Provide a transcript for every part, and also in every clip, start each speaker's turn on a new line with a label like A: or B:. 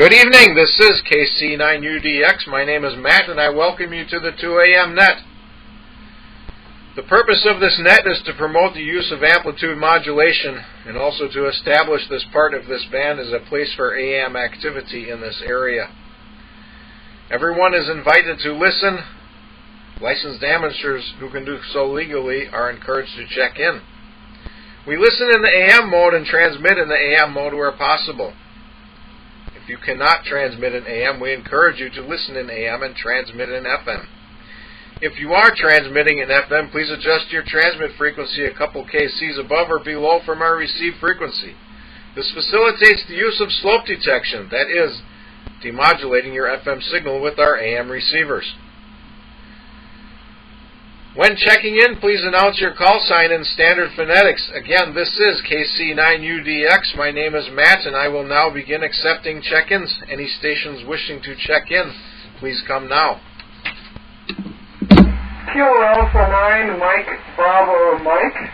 A: Good evening, this is KC9UDX. My name is Matt and I welcome you to the 2 a.m. net. The purpose of this net is to promote the use of amplitude modulation and also to establish this part of this band as a place for AM activity in this area. Everyone is invited to listen. Licensed amateurs who can do so legally are encouraged to check in. We listen in the AM mode and transmit in the AM mode where possible. If you cannot transmit in AM, we encourage you to listen in AM and transmit in FM. If you are transmitting in FM, please adjust your transmit frequency a couple kcs above or below from our receive frequency. This facilitates the use of slope detection, that is, demodulating your FM signal with our AM receivers. When checking in, please announce your call sign in standard phonetics. Again, this is KC9UDX. My name is Matt, and I will now begin accepting check-ins. Any stations wishing to check in, please come now.
B: Kilo Alpha 9, Mike, Bravo, Mike.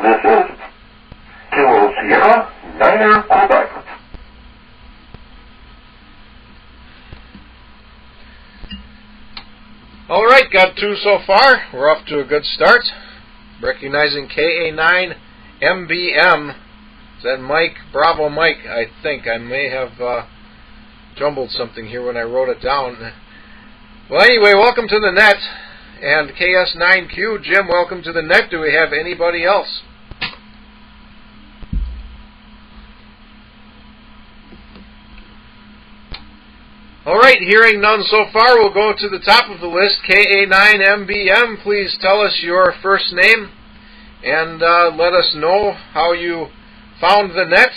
C: This is Kilo Sierra, Niner, Quebec.
A: Alright, got two so far. We're off to a good start. Recognizing KA9 MBM. Is that Mike? Bravo Mike, I think. I may have jumbled something here when I wrote it down. Well, anyway, welcome to the net, and KS9Q. Jim, welcome to the net. Do we have anybody else? All right, hearing none so far, we'll go to the top of the list. KA9MBM, please tell us your first name and let us know how you found the net.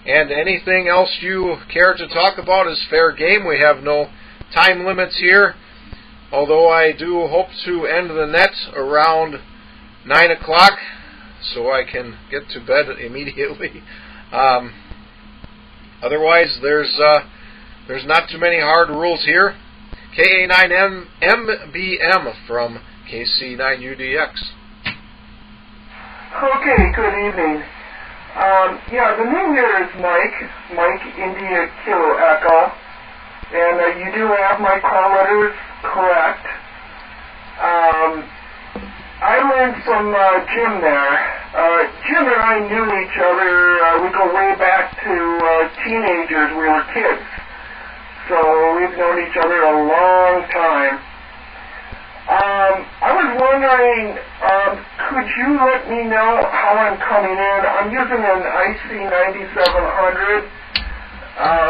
A: And anything else you care to talk about is fair game. We have no time limits here, although I do hope to end the net around 9 o'clock so I can get to bed immediately. Otherwise, there's not too many hard rules here. KA9MBM from KC9UDX.
B: Okay, good evening. Yeah, the name here is Mike India Kilo Echo. And you do have my call letters correct. I learned from Jim there. Jim and I knew each other. We go way back to teenagers. We were kids. So we've known each other a long time. I was wondering, could you let me know how I'm coming in? I'm using an IC9700.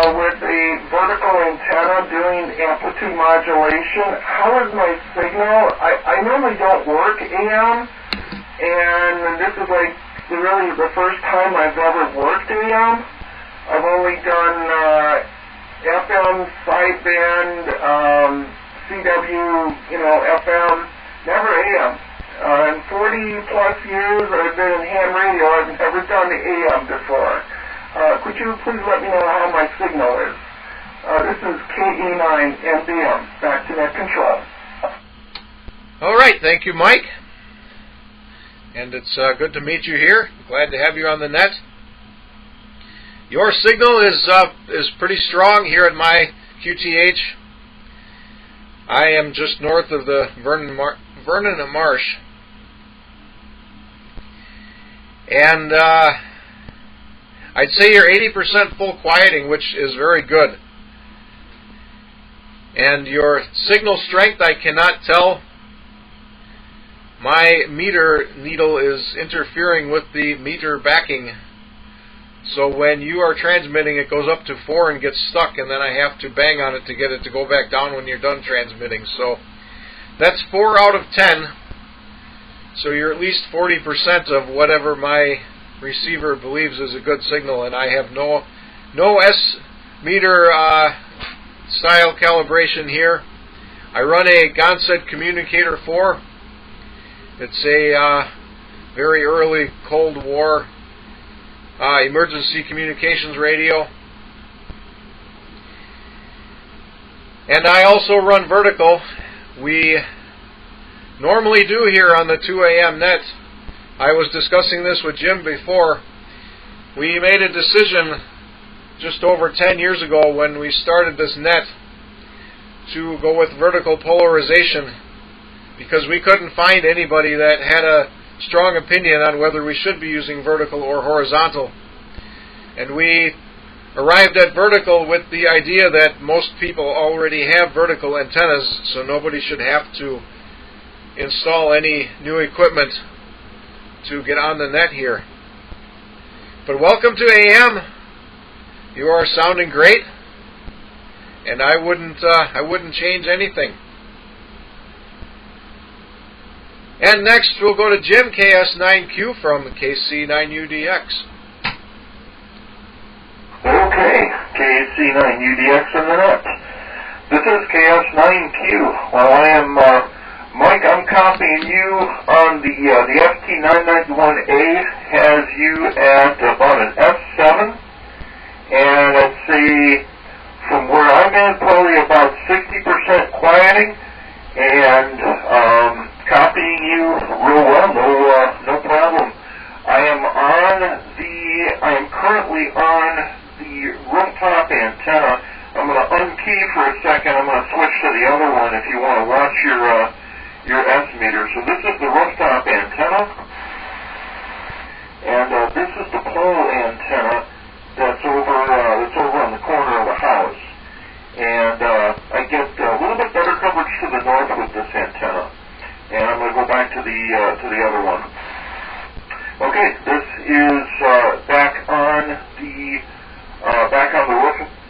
B: With a vertical antenna doing amplitude modulation. How is my signal? I normally don't work AM, and this is like really the first time I've ever worked AM. I've only done FM, sideband, CW, FM, never AM. In 40 plus years I've been in ham radio, I've never done AM before. Could you please let me know how my signal is? This is KE9MBM, back to net control.
A: All right, thank you, Mike. And it's good to meet you here. Glad to have you on the net. Your signal is pretty strong here at my QTH. I am just north of the Vernon Marsh. And I'd say you're 80% full quieting, which is very good. And your signal strength, I cannot tell. My meter needle is interfering with the meter backing. So when you are transmitting, it goes up to 4 and gets stuck, and then I have to bang on it to get it to go back down when you're done transmitting. So that's 4 out of 10. So you're at least 40% of whatever my receiver believes is a good signal, and I have no S meter style calibration here. I run a Gonset Communicator 4. It's a very early Cold War emergency communications radio. And I also run vertical. We normally do here on the 2 a.m. net. I was discussing this with Jim before. We made a decision just over 10 years ago when we started this net to go with vertical polarization because we couldn't find anybody that had a strong opinion on whether we should be using vertical or horizontal. And we arrived at vertical with the idea that most people already have vertical antennas, so nobody should have to install any new equipment to get on the net here. But welcome to AM. You are sounding great, and I wouldn't change anything. And next we'll go to Jim, KS9Q from KC9UDX.
C: Okay, KC9UDX in the net. This is KS9Q. Well, I am Mike. I'm copying you on the FT991A has you at about an F7, and let's see, from where I'm at, probably about 60% quieting, and copying you real well, no problem. I am currently on the rooftop antenna. I'm going to unkey for a second. I'm going to switch to the other one if you want to watch your S meter. So this is the rooftop antenna, and this is the pole antenna that's over on the corner of the house. And I get a little bit better coverage to the north with this antenna. And I'm going to go back to the other one. Okay, this is back on the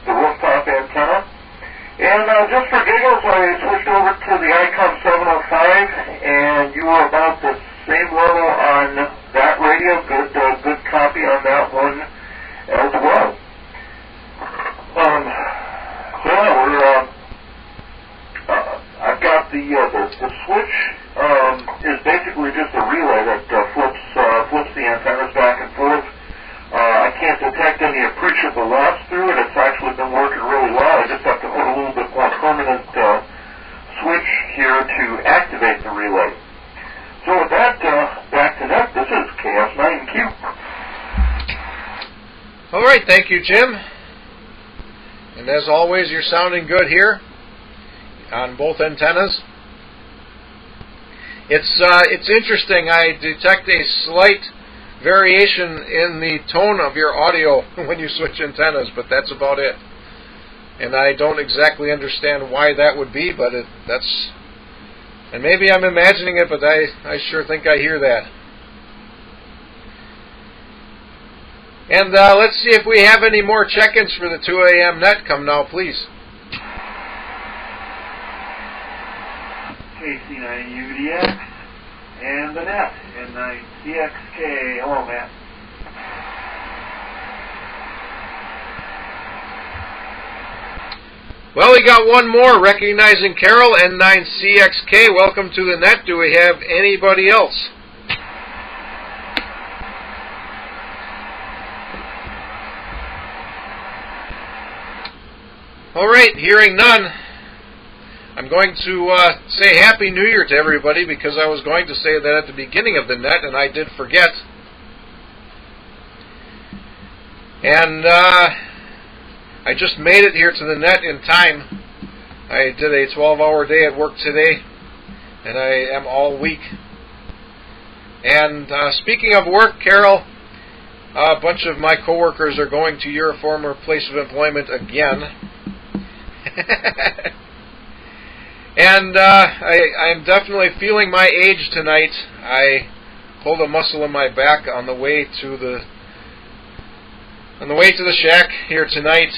C: rooftop antenna. And just for giggles, I switched over to the ICOM 705, and you were about the same level on that radio. Good copy on that one as well. So yeah, I've got the switch is basically just a relay that flips the antennas back and forth. I can't detect any appreciable loss through it. It's actually been working really well. I just have to put a little bit more permanent switch here to activate the relay. So with that, back to net. This is KS9Q.
A: All right, thank you, Jim. And as always, you're sounding good here on both antennas. It's interesting. I detect a slight variation in the tone of your audio when you switch antennas, but that's about it. And I don't exactly understand why that would be, but that's... And maybe I'm imagining it, but I sure think I hear that. And let's see if we have any more check-ins for the 2 a.m. net. Come now, please.
D: KC9UDX and the net, N9CXK. Hello, Matt.
A: Well, we got one more, recognizing Carol, N9CXK. Welcome to the net. Do we have anybody else? All right, hearing none, I'm going to say Happy New Year to everybody, because I was going to say that at the beginning of the net, and I did forget. And I just made it here to the net in time. I did a 12-hour day at work today, and I am all week. And speaking of work, Carol, a bunch of my coworkers are going to your former place of employment again. And I'm definitely feeling my age tonight. I pulled a muscle in my back on the way to the shack here tonight,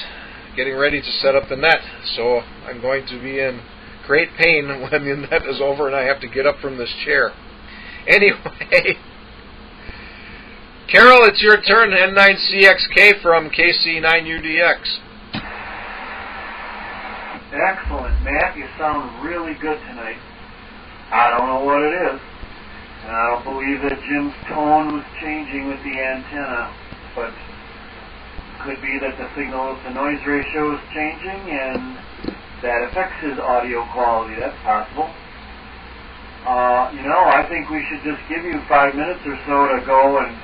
A: getting ready to set up the net. So I'm going to be in great pain when the net is over and I have to get up from this chair. Anyway, Carol, it's your turn. N9CXK from KC9UDX.
D: Excellent, Matt. You sound really good tonight. I don't know what it is. And I don't believe that Jim's tone was changing with the antenna, but it could be that the signal-to-noise ratio is changing, and that affects his audio quality. That's possible. I think we should just give you 5 minutes or so to go and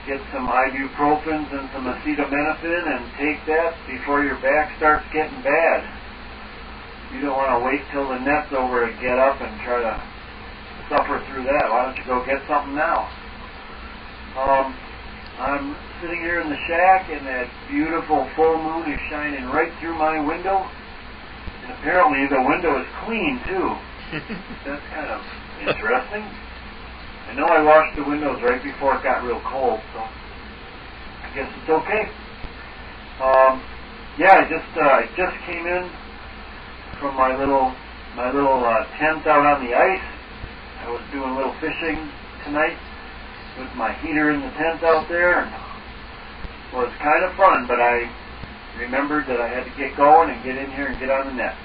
D: get some ibuprofens and some acetaminophen and take that before your back starts getting bad. You don't want to wait till the net's over to get up and try to suffer through that. Why don't you go get something now? I'm sitting here in the shack, and that beautiful full moon is shining right through my window. And apparently the window is clean, too. That's kind of interesting. I know I washed the windows right before it got real cold, so I guess it's okay. I just came in from my little tent out on the ice. I was doing a little fishing tonight with my heater in the tent out there, and it was kind of fun, but I remembered that I had to get going and get in here and get on the net.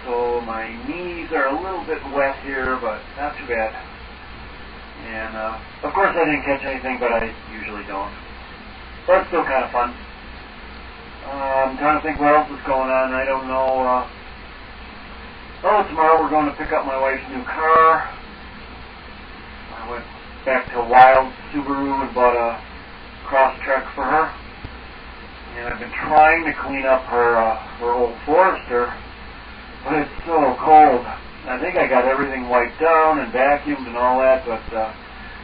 D: So my knees are a little bit wet here, but not too bad. And, of course I didn't catch anything, but I usually don't. But it's still kind of fun. I'm trying to think what else is going on. I don't know. Tomorrow we're going to pick up my wife's new car. I went back to Wild Subaru and bought a Crosstrek for her. And I've been trying to clean up her old Forester, but it's so cold. I think I got everything wiped down and vacuumed and all that, but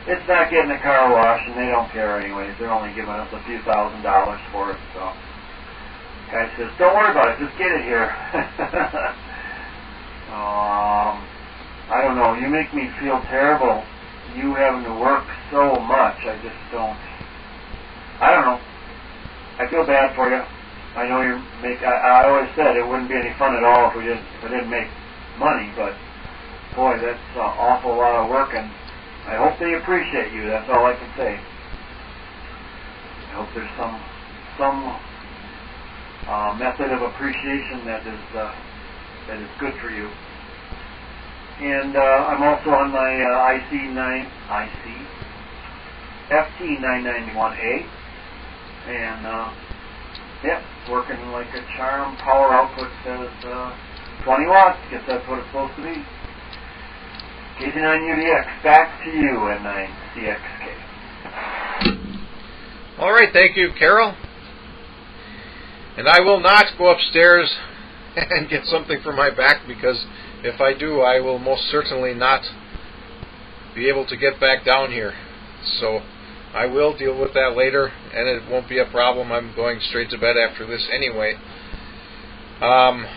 D: it's not getting a car wash, and they don't care anyways. They're only giving us a few $1,000s for it, so. I guess it's okay. I'm trying to think what else is going on. I don't know. Tomorrow we're going to pick up my wife's new car. And apparently the window is clean, too. That's kind of interesting. I know I washed the windows right before it got real cold, so it could be that the signal-to-noise ratio is changing with the antenna, but Guy says, don't worry about it, just get it here. I don't know, you make me feel terrible. You having to work so much, I just don't. I don't know. I feel bad for you. I know I always said it wouldn't be any fun at all if we didn't make money, but boy, that's an awful lot of work, and I hope they appreciate you. That's all I can say. I hope there's some method of appreciation that is good for you. And I'm also on my FT991A, and working like a charm. Power output says 20 watts. Guess that's what it's supposed to be. KC9UDX, back to you, N9CXK.
A: All right, thank you, Carol. And I will not go upstairs and get something for my back, because if I do, I will most certainly not be able to get back down here. So I will deal with that later, and it won't be a problem. I'm going straight to bed after this anyway. And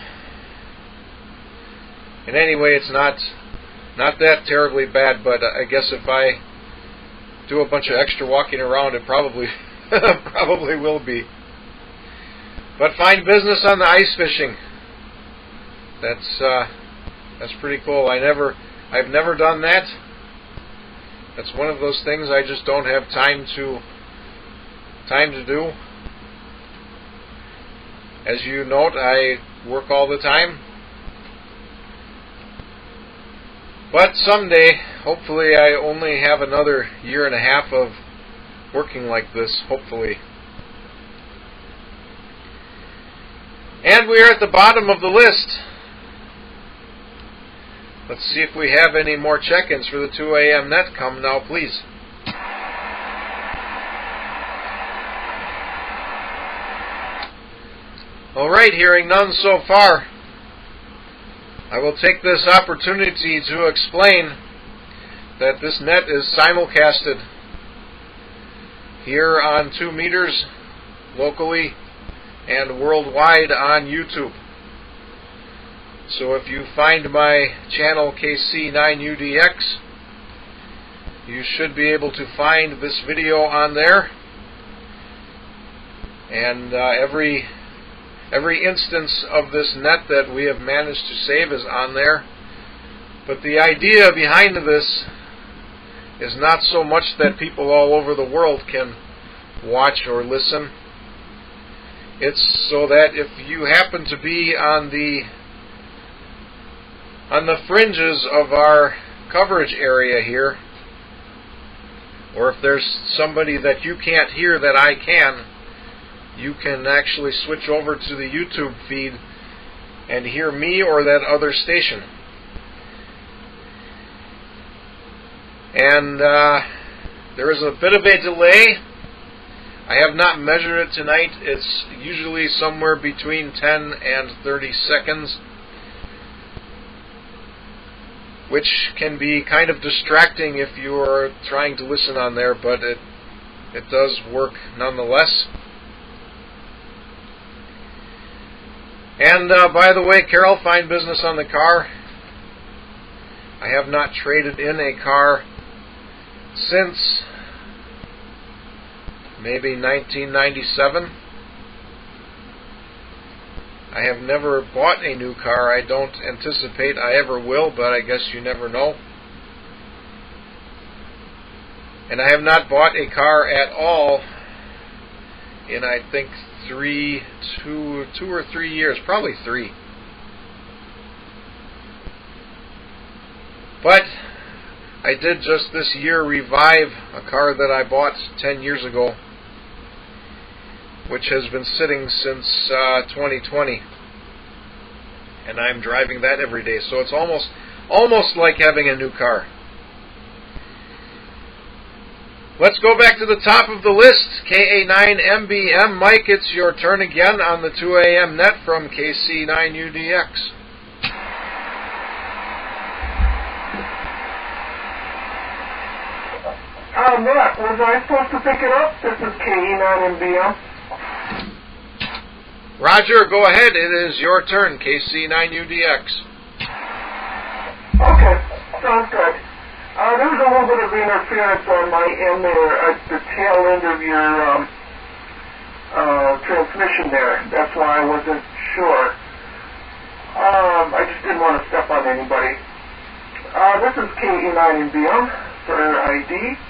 A: anyway, it's not that terribly bad, but I guess if I do a bunch of extra walking around, it probably probably will be. But fine business on the ice fishing. That's pretty cool. I've never done that. That's one of those things I just don't have time to do. As you note, I work all the time. But someday, hopefully, I only have another year and a half of working like this, hopefully. And we are at the bottom of the list. Let's see if we have any more check-ins for the 2 a.m. net. Come now, please. All right, hearing none so far, I will take this opportunity to explain that this net is simulcasted here on 2 meters locally and worldwide on YouTube. So if you find my channel KC9UDX, you should be able to find this video on there. And every instance of this net that we have managed to save is on there. But the idea behind this is not so much that people all over the world can watch or listen. It's so that if you happen to be on the fringes of our coverage area here, or if there's somebody that you can't hear that I can, you can actually switch over to the YouTube feed and hear me or that other station. And there is a bit of a delay. I have not measured it tonight. It's usually somewhere between 10 and 30 seconds, which can be kind of distracting if you are trying to listen on there, but it does work nonetheless. And by the way, Carol, fine business on the car. I have not traded in a car since maybe 1997. I have never bought a new car. I don't anticipate I ever will, but I guess you never know. And I have not bought a car at all in, I think, two or 3 years, probably 3. But I did just this year revive a car that I bought 10 years ago, which has been sitting since 2020, and I'm driving that every day. So it's almost like having a new car. Let's go back to the top of the list. KA9MBM. Mike, it's your turn again on the 2 a.m. net from KC9UDX.
B: Matt, was I supposed to pick it up? This is KE9MBM.
A: Roger, go ahead. It is your turn, KC9UDX.
B: Okay, sounds good. There was a little bit of interference on my end there at the tail end of your transmission there. That's why I wasn't sure. I just didn't want to step on anybody. This is KE9NBM for ID.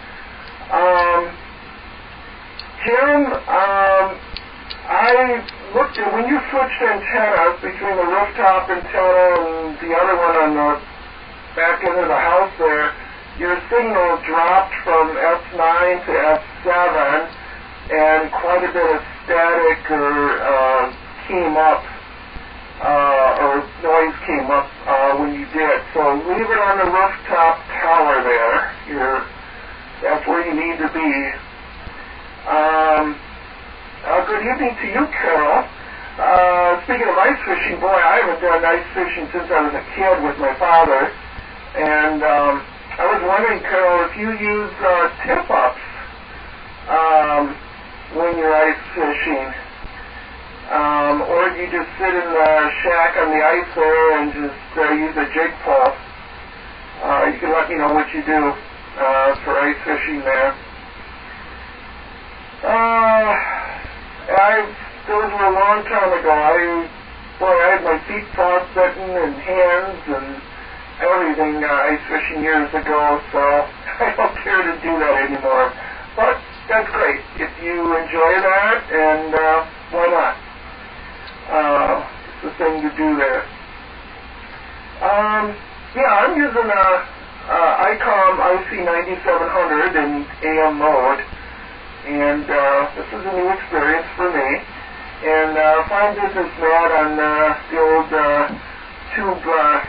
B: Jim, I looked at when you switched antennas between the rooftop antenna and the other one on the back end of the house there, your signal dropped from S9 to S7 and quite a bit of static or came up, or noise came up when you did. So leave it on the rooftop tower there. That's where you need to be. Good evening to you, Carol. Speaking of ice fishing, boy, I haven't done ice fishing since I was a kid with my father. And I was wondering, Carol, if you use tip-ups when you're ice fishing, or do you just sit in the shack on the ice there and just use a jig pole? You can let me know what you do for ice fishing there. Those were a long time ago. I had my feet frostbitten and hands and everything ice fishing years ago, so I don't care to do that anymore. But that's great. If you enjoy that, and why not? It's the thing to do there. I'm using a ICOM IC9700 in AM mode, and this is a new experience for me. And fine business, Matt, on the old tube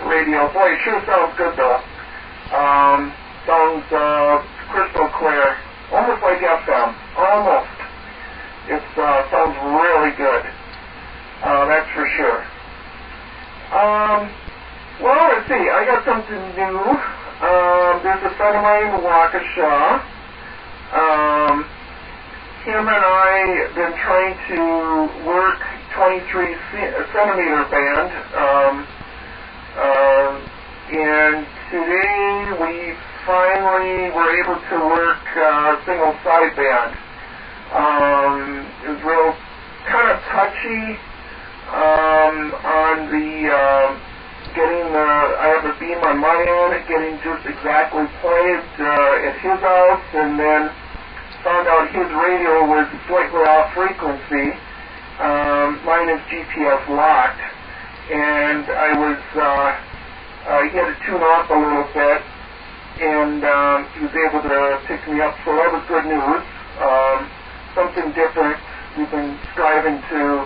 B: radio. Boy, it sure sounds good, though. Sounds crystal clear, almost like FM. Almost. It sounds really good. That's for sure. Well, let's see. I got something new. There's a friend of mine in Waukesha. Him and I have been trying to work 23 centimeter band, and today we finally were able to work single sideband. It was real kind of touchy on the getting the, I have a beam on my end, getting just exactly pointed at his house, and then found out his radio was slightly off frequency. Mine is GPS locked, and I was, he had to tune off a little bit, and he was able to pick me up, so that was good news. Something different. We've been striving to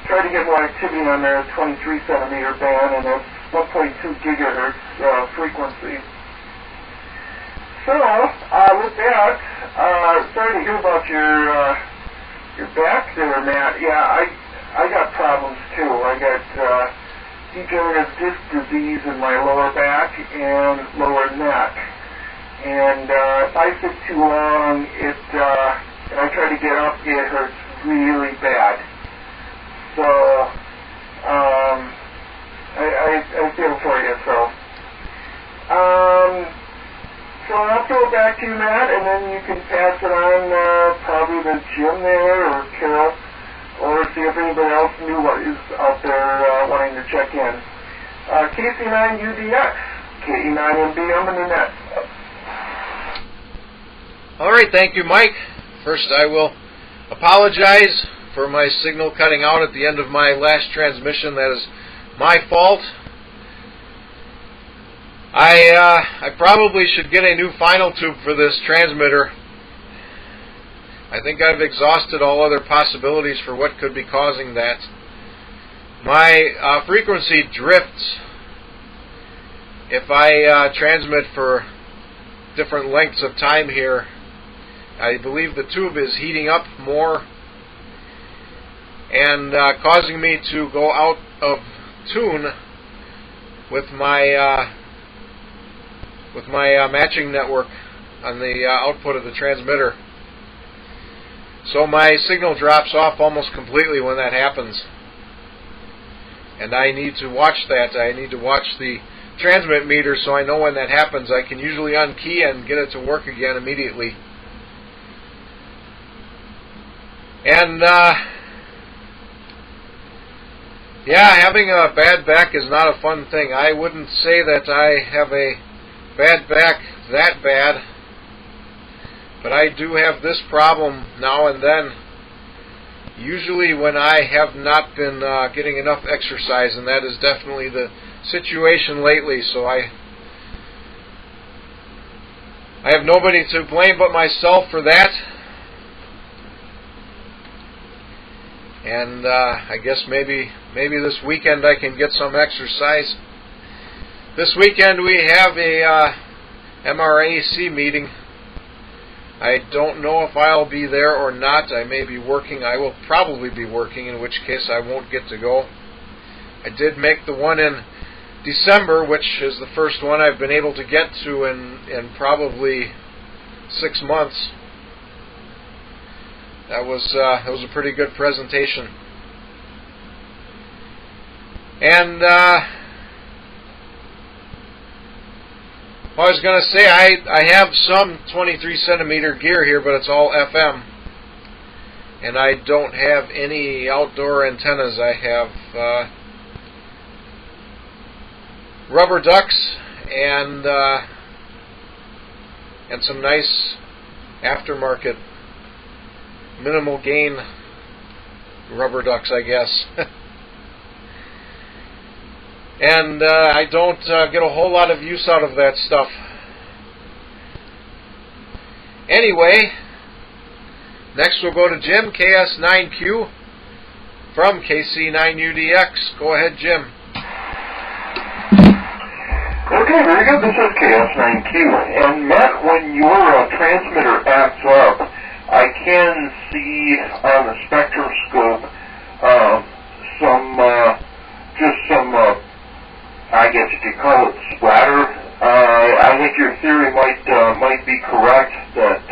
B: try to get more activity on the 23 centimeter band, and it's 1.2 gigahertz frequency. So, with that, sorry to hear about your back there, Matt. Yeah, I got problems too. I got degenerative disc disease in my lower back and lower neck. And if I sit too long, and I try to get up, it hurts really bad. So, I feel for you, so. So I'll throw it back to you, Matt, and then you can pass it on probably to Jim there or Carol, or see if anybody else knew what is out there wanting to check in. KC9UDX, KE9NBM in the net.
A: All right, thank you, Mike. First, I will apologize for my signal cutting out at the end of my last transmission. That is my fault. I probably should get a new final tube for this transmitter. I think I've exhausted all other possibilities for what could be causing that. My frequency drifts if I transmit for different lengths of time here. I believe the tube is heating up more and causing me to go out of tune with my matching network on the output of the transmitter. So my signal drops off almost completely when that happens. And I need to watch that. I need to watch the transmit meter so I know when that happens. I can usually unkey and get it to work again immediately. And yeah, having a bad back is not a fun thing. I wouldn't say that I have a bad back that bad, but I do have this problem now and then, usually when I have not been getting enough exercise, and that is definitely the situation lately. So I have nobody to blame but myself for that. And I guess maybe this weekend I can get some exercise. This weekend we have a MRAC meeting. I don't know if I'll be there or not. I may be working. I will probably be working, in which case I won't get to go. I did make the one in December, which is the first one I've been able to get to in probably 6 months. That was a pretty good presentation. And I was going to say I have some 23 centimeter gear here, but it's all FM. And I don't have any outdoor antennas. I have rubber ducks and some nice aftermarket minimal gain rubber ducks, I guess. And I don't get a whole lot of use out of that stuff. Anyway, next we'll go to Jim, KS9Q, from KC9UDX. Go ahead, Jim.
C: Okay, very good. This is KS9Q. And Matt, when your transmitter acts up, I can see on the spectroscope some I guess you could call it splatter. I think your theory might be correct that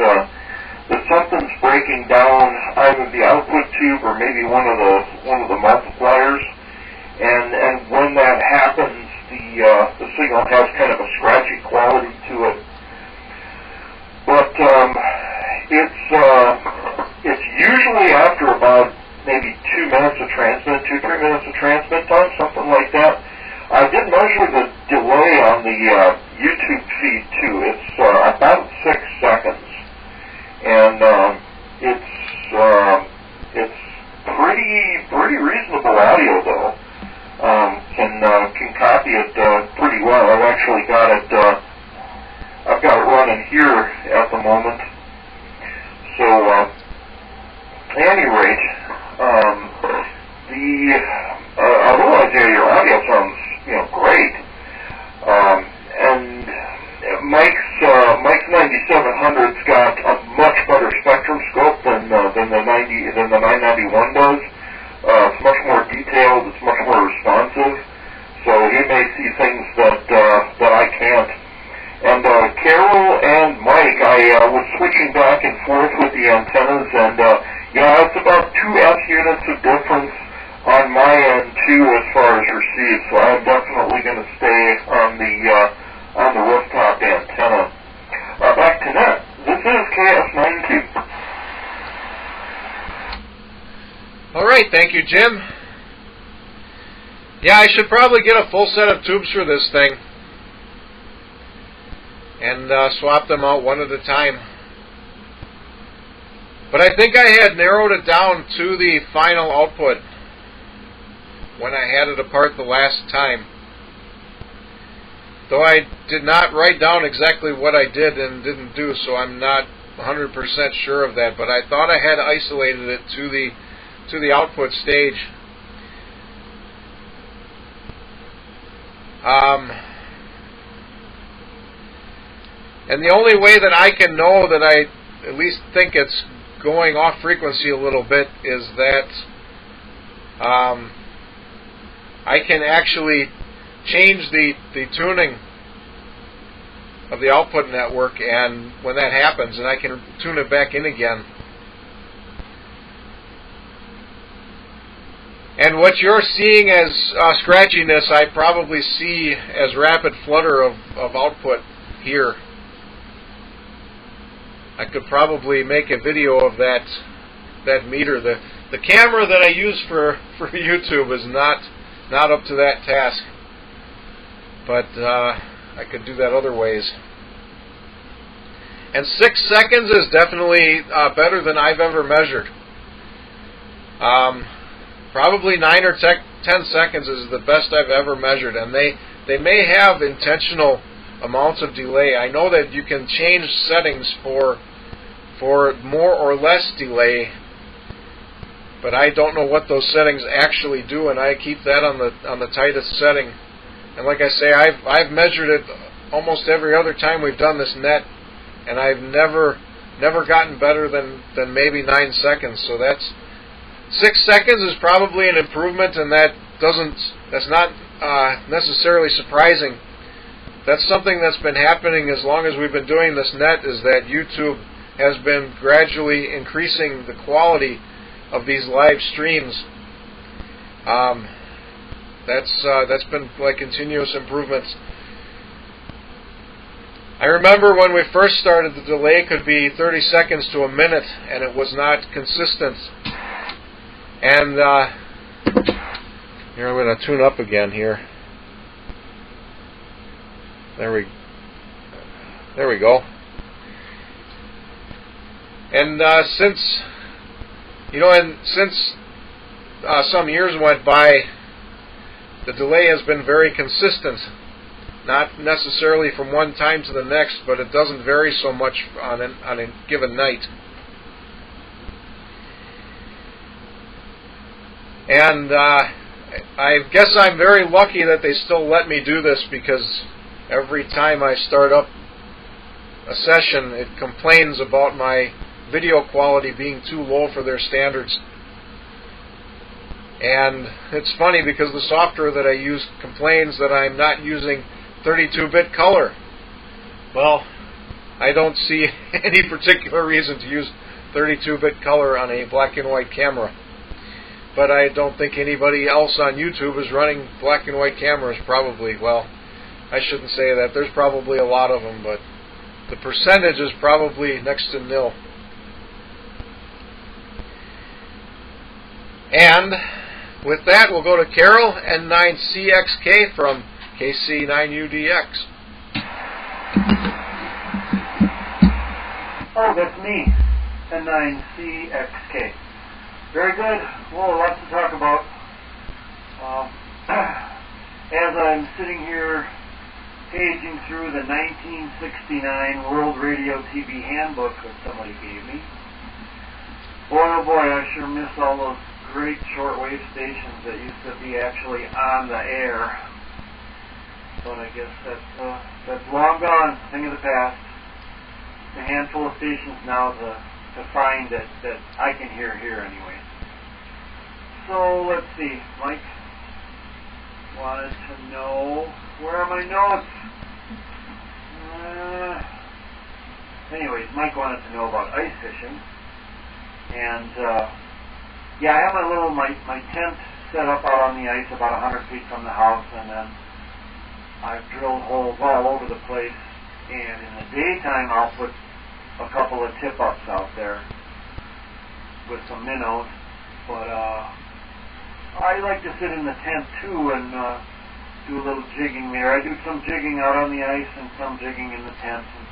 C: something's breaking down either the output tube or maybe one of the multipliers, and when that happens, the signal has kind of a scratchy quality to it. But it's usually after about maybe 2 minutes of transmit, 2-3 minutes of transmit time, something like that. I did measure the delay on the YouTube feed too. It's about 6 seconds, and it's pretty reasonable audio though. Can copy it pretty well. I've actually got it. I've got it running here at the moment. So, at any rate, although your audio sounds great, and Mike's 9700's got a much better spectrum scope than the 991 does. It's much more detailed. It's much more responsive. So he may see things that I can't. And Carol and Mike, I was switching back and forth with the antennas, and it's about 2 F units of difference on my end too as far as receive. So I'm definitely going to stay on the rooftop antenna. Back to net. This is KS92.
A: All right, thank you, Jim. Yeah, I should probably get a full set of tubes for this thing and swap them out one at a time. But I think I had narrowed it down to the final output when I had it apart the last time. Though I did not write down exactly what I did and didn't do, so I'm not 100% sure of that. But I thought I had isolated it to the output stage. And the only way that I can know that I at least think it's going off frequency a little bit is that I can actually change the tuning of the output network, and when that happens, and I can tune it back in again. And what you're seeing as scratchiness, I probably see as rapid flutter of output here. I could probably make a video of that meter. The camera that I use for YouTube is not up to that task, but I could do that other ways. And 6 seconds is definitely better than I've ever measured. Probably 9 or 10 seconds is the best I've ever measured, and they may have intentional amounts of delay. I know that you can change settings for more or less delay, but I don't know what those settings actually do, and I keep that on the tightest setting. And like I say, I've measured it almost every other time we've done this net, and I've never gotten better than maybe 9 seconds. So that's 6 seconds is probably an improvement, and that's not necessarily surprising. That's something that's been happening as long as we've been doing this net, is that YouTube has been gradually increasing the quality of these live streams. That's been like continuous improvements. I remember when we first started, the delay could be 30 seconds to a minute, and it was not consistent. And here, I'm going to tune up again here. There we go. And since some years went by, the delay has been very consistent. Not necessarily from one time to the next, but it doesn't vary so much on a given night. And I guess I'm very lucky that they still let me do this, because every time I start up a session, it complains about my video quality being too low for their standards. And it's funny, because the software that I use complains that I'm not using 32-bit color. Well, I don't see any particular reason to use 32-bit color on a black and white camera. But I don't think anybody else on YouTube is running black and white cameras, probably. Well, I shouldn't say that. There's probably a lot of them, but the percentage is probably next to nil. And with that, we'll go to Carol, N9CXK from KC9UDX.
D: Oh, that's me, N9CXK. Very good. Well, lots to talk about. As I'm sitting here paging through the 1969 World Radio TV Handbook that somebody gave me, boy, oh boy, I sure miss all those great shortwave stations that used to be actually on the air. But I guess that's long gone, thing of the past. A handful of stations now to find that I can hear here anyway. So let's see, Mike wanted to know, where are my notes? Anyways, Mike wanted to know about ice fishing. And yeah, I have my tent set up out on the ice about 100 feet from the house, and then I've drilled holes all over the place. And in the daytime, I'll put a couple of tip-ups out there with some minnows. But I like to sit in the tent too and do a little jigging there. I do some jigging out on the ice and some jigging in the tent. And,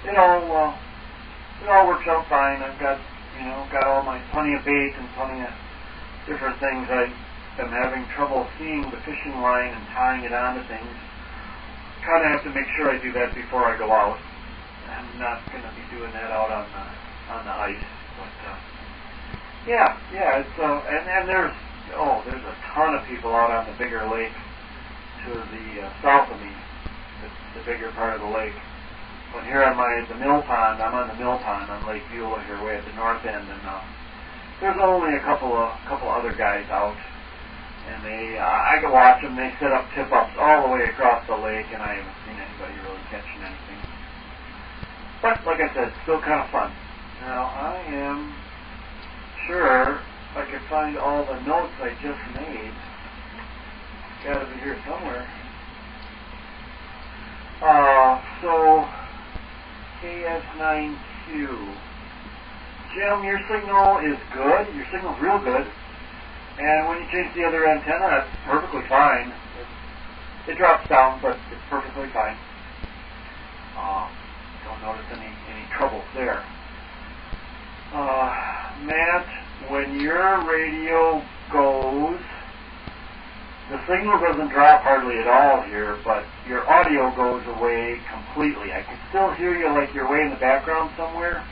D: it all works out fine. I've got all my plenty of bait and plenty of different things. I am having trouble seeing the fishing line and tying it onto things. Kind of have to make sure I do that before I go out. I'm not going to be doing that out on the ice, but yeah, it's and there's a ton of people out on the bigger lake to the south of me, the bigger part of the lake. But here on the mill pond, I'm on the mill pond on Lake Beulah here, way at the north end, and there's only a couple other guys out, and I can watch them. They set up tip-ups all the way across the lake, and I haven't seen anybody really catching anything. But like I said, still kind of fun. Now I am sure if I could find all the notes I just made. It's got to be here somewhere. So KS9Q. Jim, your signal is good. Your signal's real good. And when you change the other antenna, it's perfectly fine. It drops down, but it's perfectly fine. Don't notice any troubles there. Matt, when your radio goes, the signal doesn't drop hardly at all here, but your audio goes away completely. I can still hear you like you're way in the background somewhere,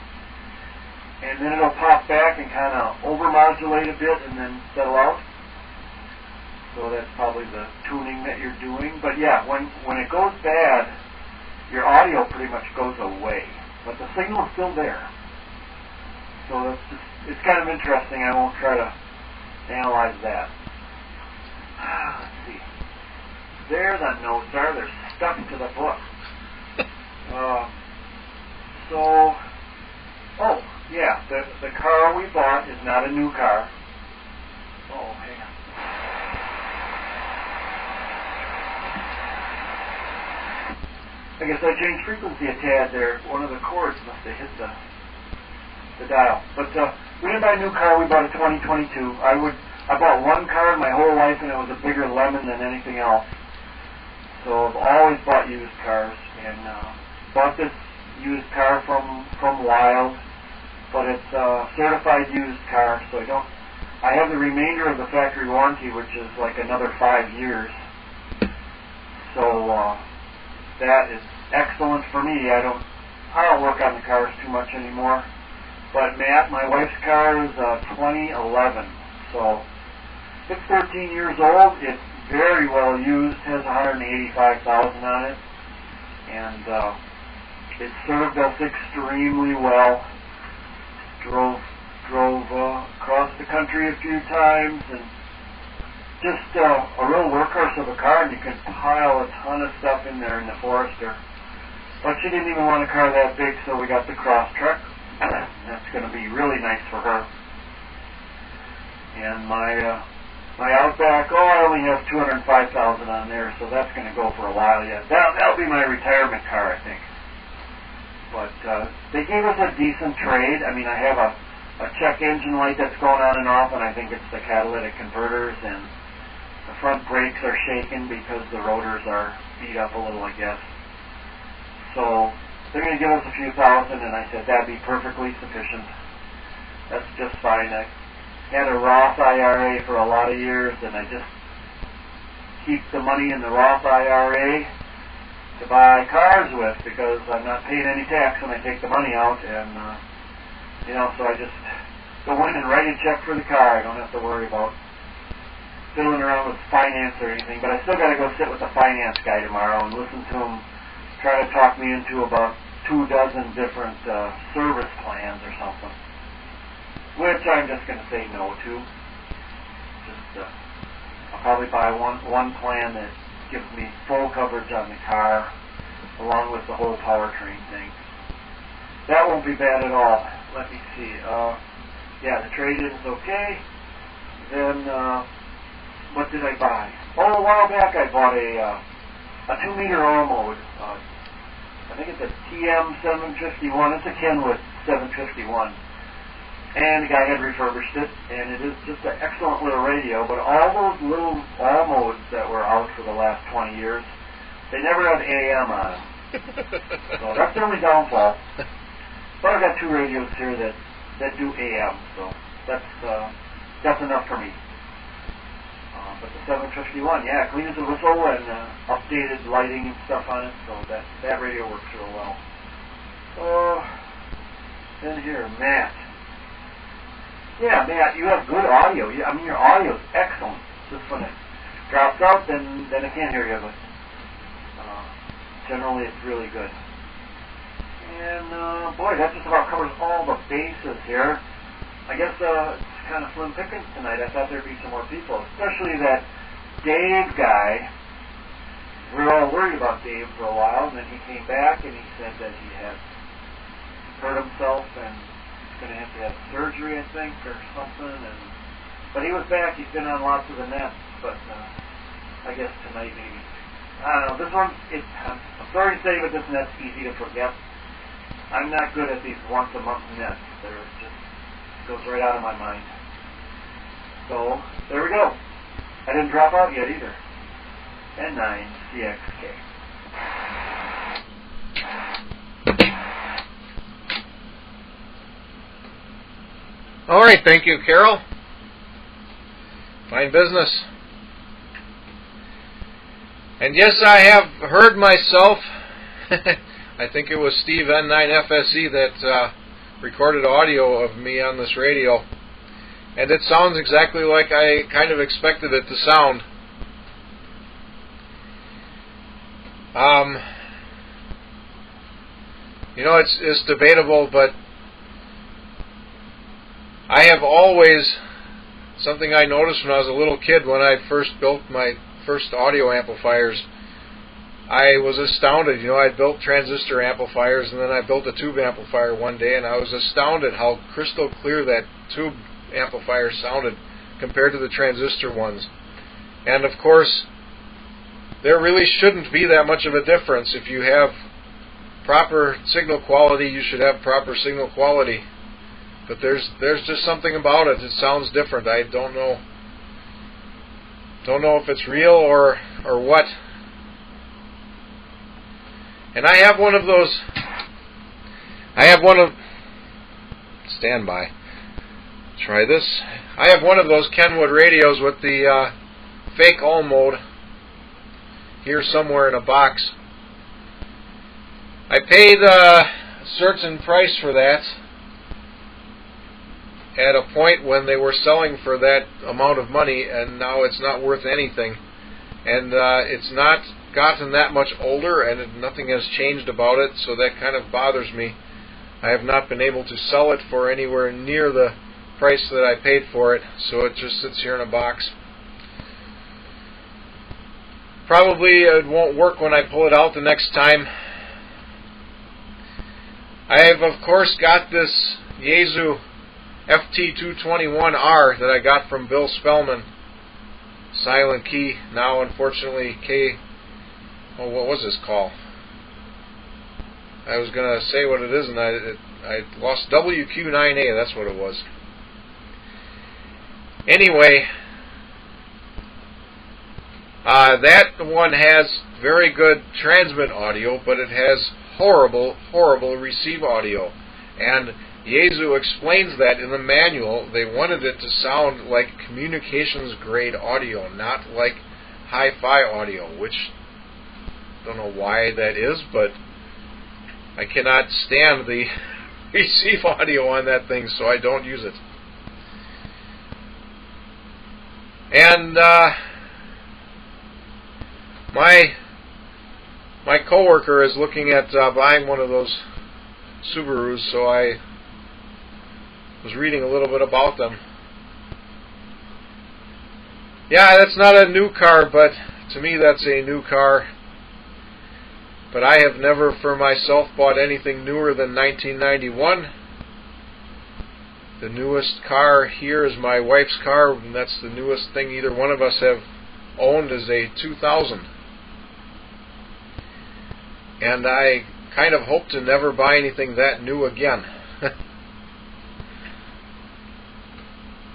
D: and then it'll pop back and kind of overmodulate a bit and then settle out. So that's probably the tuning that you're doing. But yeah, when it goes bad, your audio pretty much goes away, but the signal is still there. So it's kind of interesting. I won't try to analyze that. Let's see. There the notes are. They're stuck to the book. Oh, yeah, the car we bought is not a new car. Oh, hang on. I guess I changed frequency a tad there. One of the cords must have hit the dial. But we didn't buy a new car. We bought a 2022. I bought one car in my whole life, and it was a bigger lemon than anything else. So I've always bought used cars, and bought this used car from Wild, but it's a certified used car, so I have the remainder of the factory warranty, which is like another 5 years. So that is excellent for me. I don't work on the cars too much anymore. But Matt, my wife's car is 2011, so it's 13 years old. It's very well used. Has 185,000 on it, and it served us extremely well. Drove across the country a few times, and just a real workhorse of a car. And you can pile a ton of stuff in there in the Forester. But she didn't even want a car that big, so we got the Cross Truck. That's going to be really nice for her. And my Outback, I only have 205,000 on there, so that's going to go for a while yet. That'll be my retirement car, I think. But they gave us a decent trade. I mean, I have a check engine light that's going on and off, and I think it's the catalytic converters, and the front brakes are shaking because the rotors are beat up a little, I guess. So they're going to give us a few thousand, and I said that'd be perfectly sufficient. That's just fine. I had a Roth IRA for a lot of years, and I just keep the money in the Roth IRA to buy cars with, because I'm not paying any tax when I take the money out, and so I just go in and write a check for the car. I don't have to worry about fiddling around with finance or anything, but I still got to go sit with the finance guy tomorrow and listen to him try to talk me into about 24 different service plans or something, which I'm just going to say no to. I'll probably buy one plan that gives me full coverage on the car, along with the whole powertrain thing. That won't be bad at all. Let me see. Yeah, the trade-in's okay. Then, what did I buy? A while back I bought a 2-meter oil mode. I think it's a TM751. It's a Kenwood 751. And the guy had refurbished it, and it is just an excellent little radio. But all those little oil modes that were out for the last 20 years, they never had AM on them. So that's the only downfall. But I've got 2 radios here that do AM, so that's enough for me. But the 751, yeah, clean as a whistle, and updated lighting and stuff on it, so that radio works real well. Then here, Matt. Yeah, Matt, you have good audio. I mean, your audio is excellent. Just when it drops out, then I can't hear you, but generally it's really good. And, boy, that just about covers all the bases here. I guess it's kind of slim pickings tonight. I thought there'd be some more people, especially that Dave guy. We were all worried about Dave for a while, and then he came back and he said that he had hurt himself and he's going to have surgery, I think, or something. And But he was back. He's been on lots of the nets, but I guess tonight maybe. I don't know. This one, I'm sorry to say, but this net's easy to forget. I'm not good at these once-a-month nets. They're just goes right out of my mind. So there we go. I didn't drop out yet either. N9CXK.
A: All right, thank you, Carol. Fine business. And yes, I have heard myself. I think it was Steve N9FSE that recorded audio of me on this radio. And it sounds exactly like I kind of expected it to sound. You know, it's debatable, but I have always, something I noticed when I was a little kid, when I first built my first audio amplifiers, I was astounded. You know, I built transistor amplifiers, and then I built a tube amplifier one day, and I was astounded how crystal clear that tube amplifier sounded compared to the transistor ones. And of course, there really shouldn't be that much of a difference. If you have proper signal quality, you should have proper signal quality. But there's just something about it. It sounds different. I don't know if it's real or what. And I have one of those. Stand by. Try this. I have one of those Kenwood radios with the fake all mode here somewhere in a box. I paid a certain price for that at a point when they were selling for that amount of money, and now it's not worth anything. And it's not gotten that much older, and nothing has changed about it, so that kind of bothers me. I have not been able to sell it for anywhere near the price that I paid for it, so it just sits here in a box. Probably it won't work when I pull it out the next time. I have, of course, got this Yaesu FT221R that I got from Bill Spellman. Silent key. Now, unfortunately, what was this call? I was going to say what it is, and I lost WQ9A. That's what it was. Anyway, that one has very good transmit audio, but it has horrible, horrible receive audio. And Yaesu explains that in the manual. They wanted it to sound like communications grade audio, not like hi-fi audio, which I don't know why that is, but I cannot stand the receive audio on that thing, so I don't use it. And my coworker is looking at buying one of those Subarus, so I was reading a little bit about them. Yeah, that's not a new car, but to me that's a new car. But I have never for myself bought anything newer than 1991. The newest car here is my wife's car, and that's the newest thing either one of us have owned is a 2000. And I kind of hope to never buy anything that new again.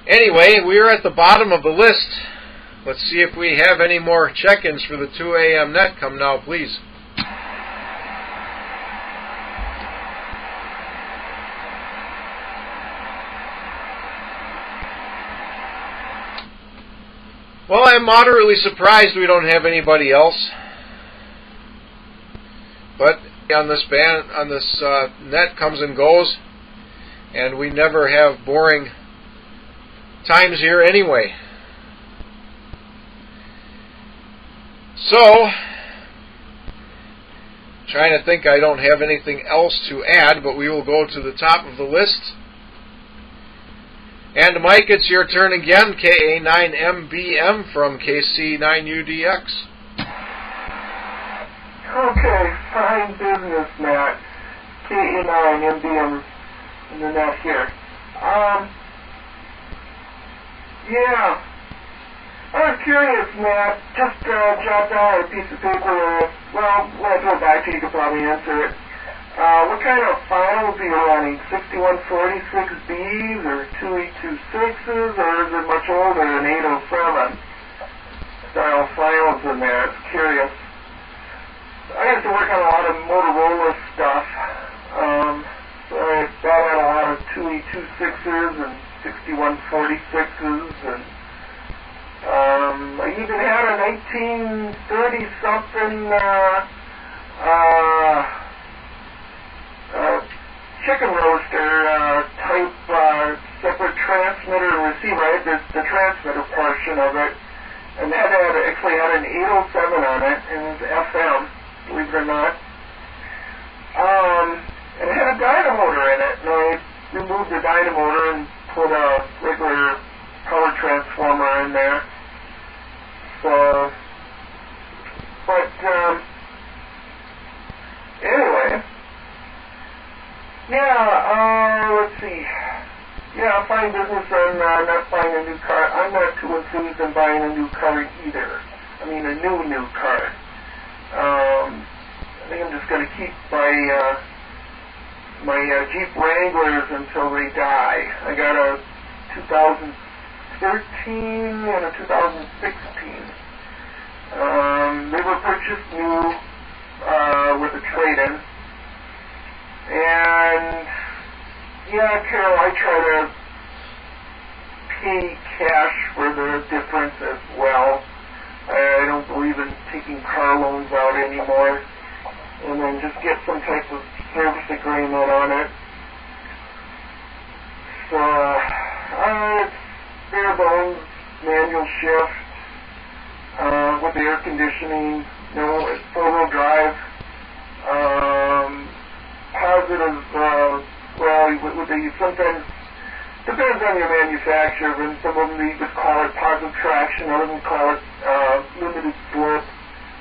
A: Anyway, we're at the bottom of the list. Let's see if we have any more check-ins for the 2 a.m. net. Come now, please. Well, I'm moderately surprised we don't have anybody else. But on this net comes and goes, and we never have boring times here anyway. So, trying to think, I don't have anything else to add, but we will go to the top of the list. And Mike, it's your turn again, KA9MBM from KC9UDX.
B: Okay, fine business, Matt. KA9MBM in the net here. Yeah. I was curious, Matt, just jot down a piece of paper, well, when I throw it back to you, you could probably answer it. What kind of files are you running? 6146Bs or 2826s, or is it much older than 807 style files in there? It's curious. I used to work on a lot of Motorola stuff, so I had a lot of 2826s and 6146s, and I even had a 1930-something chicken roaster type separate transmitter and receiver. I had the transmitter portion of it, and that actually had an 807 on it, and it was FM, believe it or not. And it had a dynamotor in it, and I removed the dynamotor and put a regular power transformer in there. So, but anyway, yeah, let's see. Yeah, fine business on not buying a new car. I'm not too enthused in buying a new car either. I mean, a new car. I think I'm just going to keep my Jeep Wranglers until they die. I got a 2013 and a 2016. They were purchased new with a trade-in. And yeah, Carol, I try to pay cash for the difference as well. I don't believe in taking car loans out anymore. And then just get some type of service agreement on it. So, it's bare bones, manual shift, with the air conditioning, it's four-wheel drive, positive, with the, sometimes, depends on your manufacturer, and some of them they would call it positive traction, others would call it limited slip,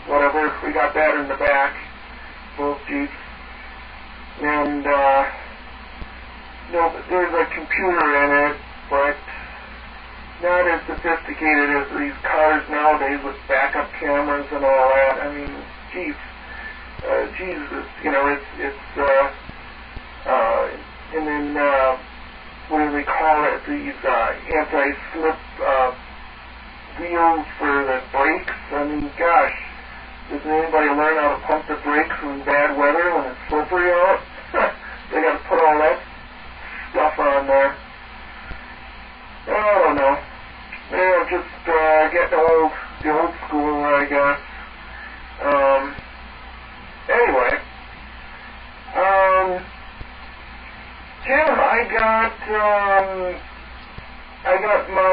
B: whatever. We got that in the back, both Jeeps. And, there's a computer in it, but not as sophisticated as these cars nowadays with backup cameras and all that. I mean, geez, Jesus, and then, what do they call it, these anti-slip wheels for the brakes. I mean, gosh, does anybody learn how to pump the brakes in bad weather when it's slippery out? They got to put all that stuff on there. I don't know. Yeah, just getting the old school, I guess. Anyway, Jim, I got my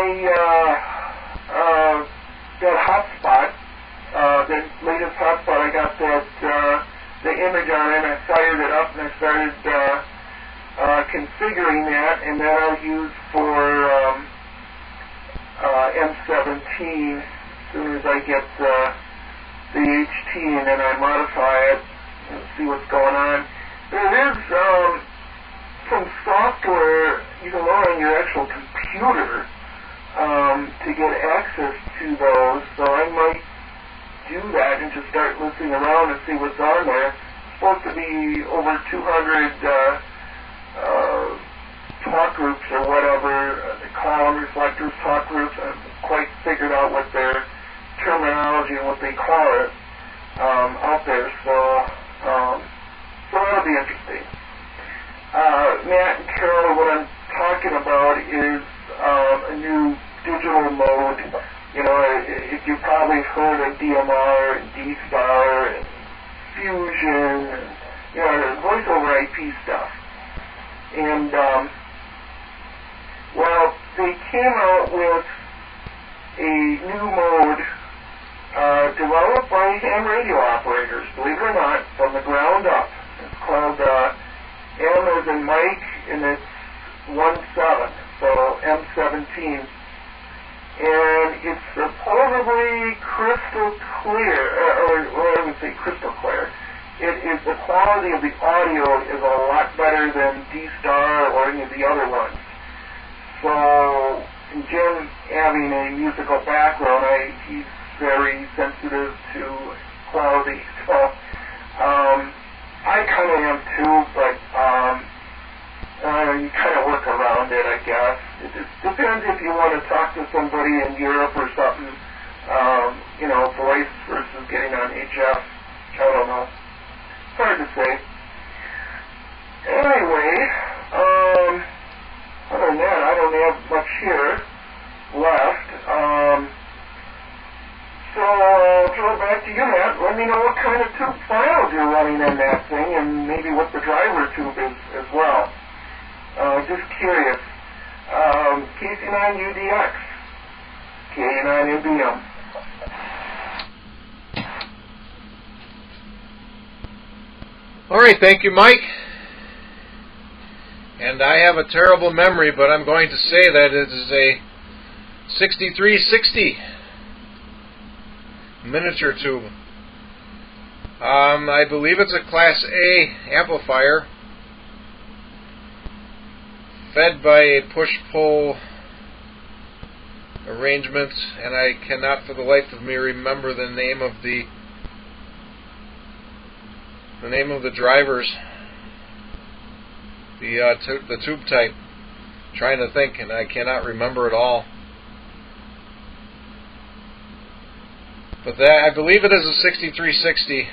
B: that hotspot, the latest hotspot. I got that the image on it. I fired it up and I started configuring that, and that I'll use for M17 as soon as I get the HT, and then I modify it and see what's going on. There is some software you can load on your actual computer to get access to those, so I might do that and just start listening around and see what's on there. It's supposed to be over 200 talk groups or whatever they call them, reflectors, talk groups. I haven't quite figured out what their terminology and what they call it out there, so that'll be interesting. Matt and Carol, what I'm talking about is a new digital mode. If you've probably heard of DMR and D-Star and Fusion and voice over IP stuff. And they came out with a new mode developed by ham radio operators, believe it or not, from the ground up. It's called M as in Mike, and it's 17, so M17. And it's supposedly crystal clear, I would say crystal clear. It is, the quality of the audio is a lot better than D-Star or any of the other ones. So Jim having a musical background, he's very sensitive to quality, so I kind of am too, but you kind of work around it, I guess. It just depends if you want to talk to somebody in Europe or something, voice versus getting on HF. I don't know. It's hard to say. Anyway, other than that, I don't have much here left. So I'll throw it back to you, Matt. Let me know what kind of tube files you're running in that thing, and maybe what the driver tube is as well. Just curious. KC9UDX, K9NBM.
A: All right, thank you, Mike. And I have a terrible memory, but I'm going to say that it is a 6360 miniature tube. I believe it's a Class A amplifier fed by a push-pull arrangement, and I cannot for the life of me remember the name of the drivers, the tube type. I'm trying to think, and I cannot remember it all. But that, I believe it is a 6360.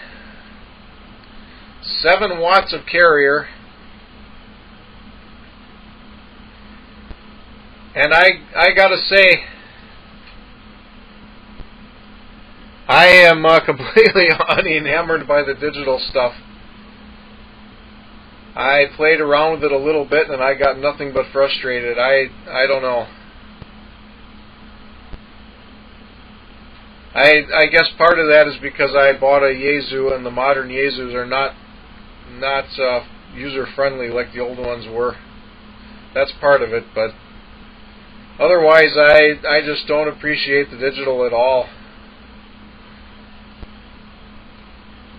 A: 7 watts of carrier. And I gotta say, I am completely unenamored by the digital stuff. I played around with it a little bit and I got nothing but frustrated. I don't know. I guess part of that is because I bought a Yaesu, and the modern Yaesus are not user friendly like the old ones were. That's part of it, but otherwise I just don't appreciate the digital at all.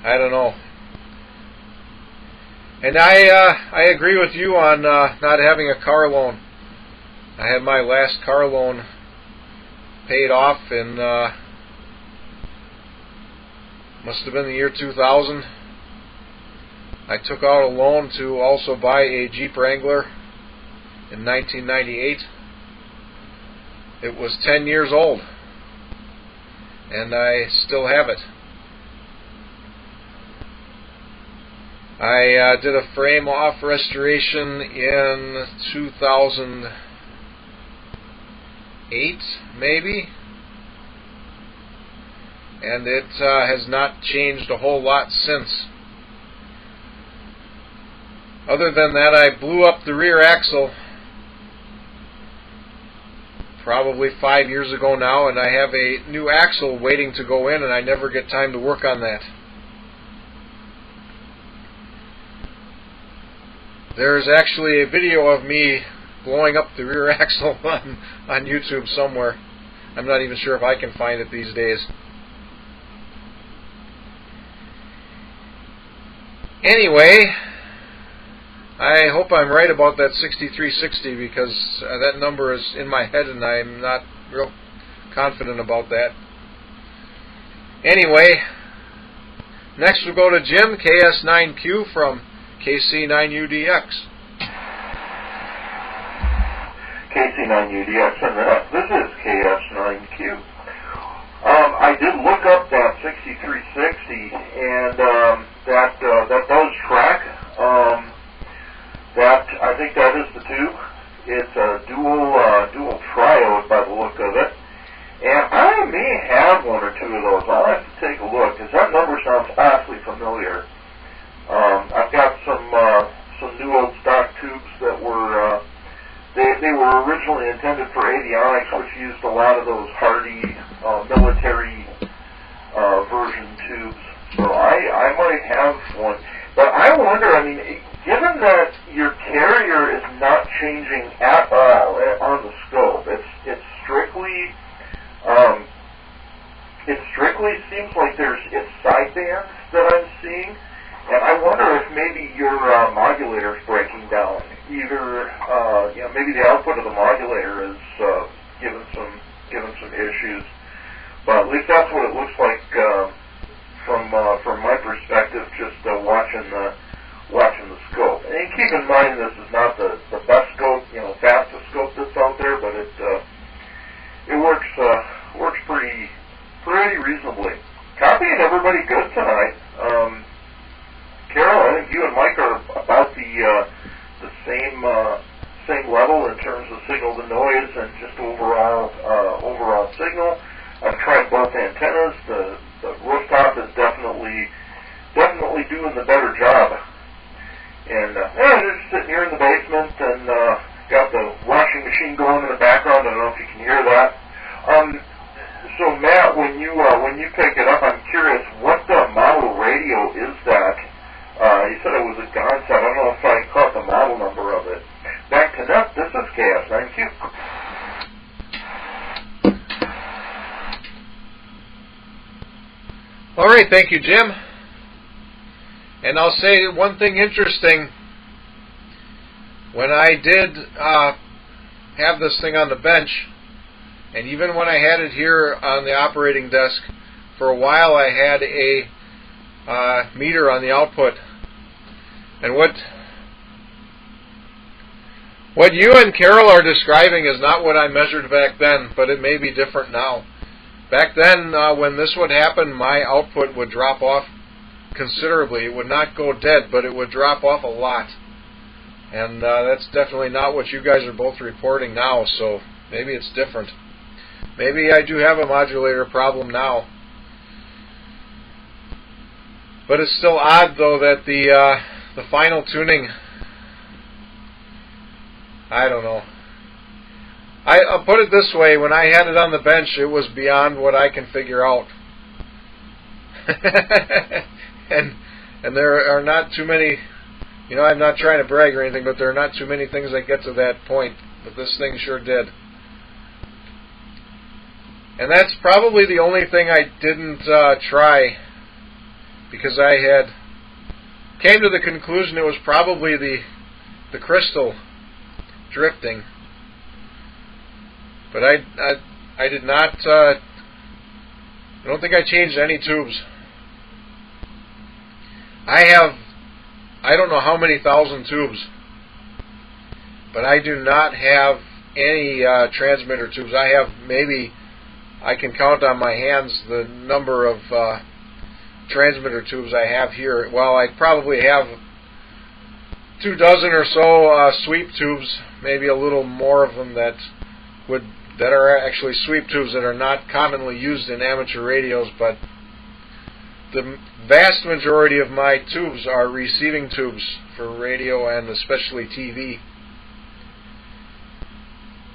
A: I don't know. And I agree with you on not having a car loan. I had my last car loan paid off in must have been the year 2000. I took out a loan to also buy a Jeep Wrangler in 1998. It was 10 years old, and I still have it. I did a frame off restoration in 2008, maybe, and it has not changed a whole lot since. Other than that, I blew up the rear axle probably 5 years ago now, and I have a new axle waiting to go in, and I never get time to work on that. There's actually a video of me blowing up the rear axle on YouTube somewhere. I'm not even sure if I can find it these days. Anyway, I hope I'm right about that 6360, because that number is in my head and I'm not real confident about that. Anyway, next we'll go to Jim, KS9Q from KC9UDX.
C: KC9UDX, and this is KS9Q. I did look up that 6360, and that does track. I think that is the tube. It's a dual triode by the look of it, and I may have one or two of those. I'll have to take a look, because that number sounds awfully familiar. I've got some new old stock tubes that were they were originally intended for avionics, which used a lot of those hardy military version tubes. So I might have one, but I wonder. I mean, given that your carrier is not changing at all on the scope, it strictly seems like it's sidebands that I'm seeing. And I wonder if maybe your modulator is breaking down. Either, maybe the output of the modulator is giving some issues. But at least that's what it looks like from my perspective, just watching the scope. And keep in mind, this is not the best scope, fastest scope that's out there, but it works pretty reasonably. Copying everybody good tonight. Carol, I think you and Mike are about the same level in terms of signal to noise and just overall signal. I've tried both antennas. The rooftop is definitely doing the better job. And just sitting here in the basement and got the washing machine going in the background. I don't know if you can hear that. So Matt, when you pick it up, I'm curious, what model radio is that? You said it was a Gonset. I don't know if I caught the model number of it. Back to net, this is KS9Q.
A: All right, thank you, Jim. And I'll say one thing interesting. When I did have this thing on the bench, and even when I had it here on the operating desk, for a while I had a meter on the output. And what you and Carol are describing is not what I measured back then, but it may be different now. Back then, when this would happen, my output would drop off considerably. It would not go dead, but it would drop off a lot. And that's definitely not what you guys are both reporting now, so maybe it's different. Maybe I do have a modulator problem now. But it's still odd, though, that the final tuning, I don't know. I'll put it this way, when I had it on the bench, it was beyond what I can figure out. and there are not too many, I'm not trying to brag or anything, but there are not too many things that get to that point, but this thing sure did. And that's probably the only thing I didn't try, because I came to the conclusion it was probably the crystal drifting. But I did not, I don't think I changed any tubes. I don't know how many thousand tubes, but I do not have any transmitter tubes. I have maybe, I can count on my hands the number of transmitter tubes I have here. Well, I probably have 24 or so sweep tubes, maybe a little more of them that are actually sweep tubes that are not commonly used in amateur radios, but the vast majority of my tubes are receiving tubes for radio and especially TV.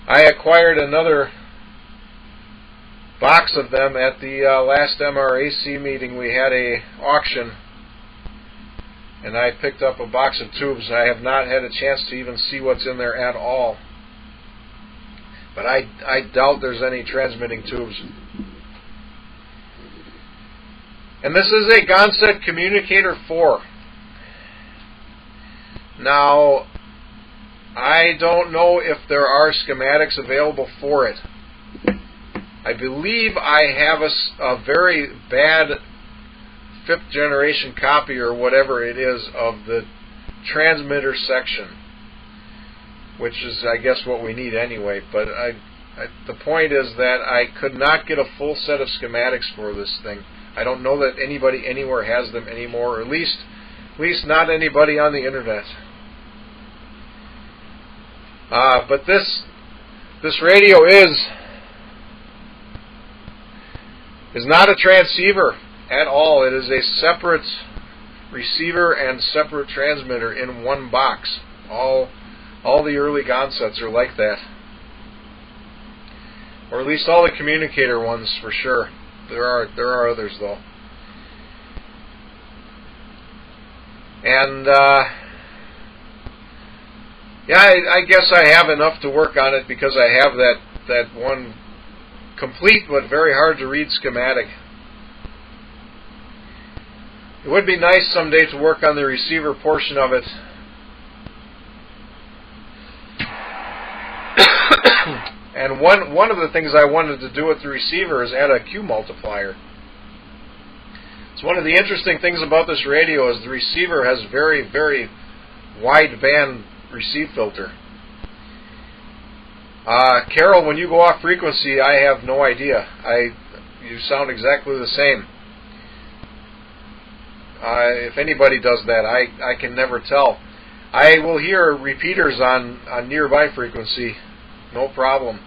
A: I acquired another box of them at the last MRAC meeting. We had a auction, and I picked up a box of tubes. I have not had a chance to even see what's in there at all. But I doubt there's any transmitting tubes. And this is a Gonset Communicator 4. Now, I don't know if there are schematics available for it. I believe I have a very bad 5th generation copy or whatever it is of the transmitter section, which is, I guess, what we need anyway. But the point is that I could not get a full set of schematics for this thing. I don't know that anybody anywhere has them anymore, or at least not anybody on the internet. But this radio is not a transceiver at all. It is a separate receiver and separate transmitter in one box. All the early Gonsets are like that, or at least all the communicator ones for sure. There are others though, and I guess I have enough to work on it because I have that one complete but very hard to read schematic. It would be nice someday to work on the receiver portion of it. And one of the things I wanted to do with the receiver is add a Q multiplier. So one of the interesting things about this radio is the receiver has very, very wide band receive filter. Carol, when you go off frequency, I have no idea. You sound exactly the same. If anybody does that, I can never tell. I will hear repeaters on nearby frequency, no problem.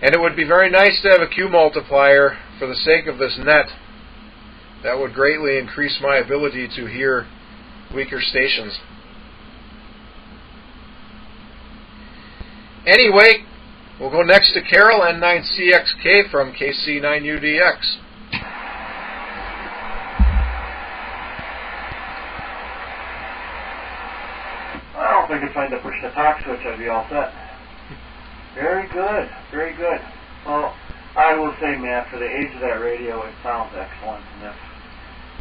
A: And it would be very nice to have a Q multiplier for the sake of this net. That would greatly increase my ability to hear weaker stations. Anyway, we'll go next to Carol, N9CXK from KC9UDX.
D: Well, if I could find the push-to-talk switch, I'd be all set. Very good, very good. Well, I will say, Matt, for the age of that radio, it sounds excellent. And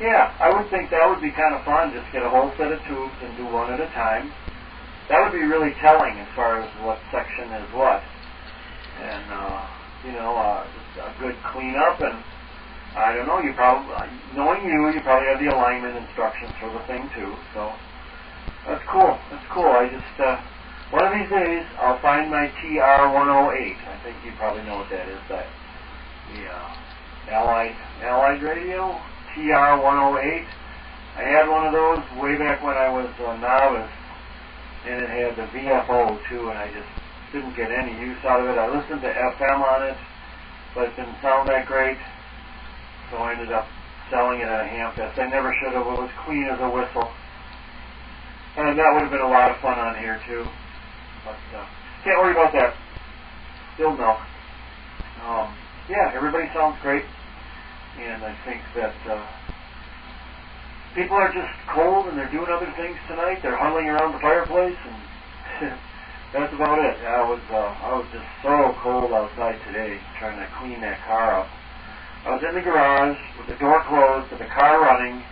D: yeah, I would think that would be kind of fun, just get a whole set of tubes and do one at a time. That would be really telling as far as what section is what. And, just a good cleanup, and I don't know, you probably, knowing you probably have the alignment instructions for the thing too, so that's cool, that's cool. I just, one of these days, I'll find my TR-108. I think you probably know what that is, the Allied radio, TR-108. I had one of those way back when I was a novice, and it had the VFO too, and I just didn't get any use out of it. I listened to FM on it, but it didn't sound that great, so I ended up selling it at a ham fest. I never should have. It was clean as a whistle. And that would have been a lot of fun on here too. But can't worry about that. Still no. Yeah, everybody sounds great, and I think that people are just cold and they're doing other things tonight. They're huddling around the fireplace, and that's about it. I was just so cold outside today trying to clean that car up. I was in the garage with the door closed, with the car running,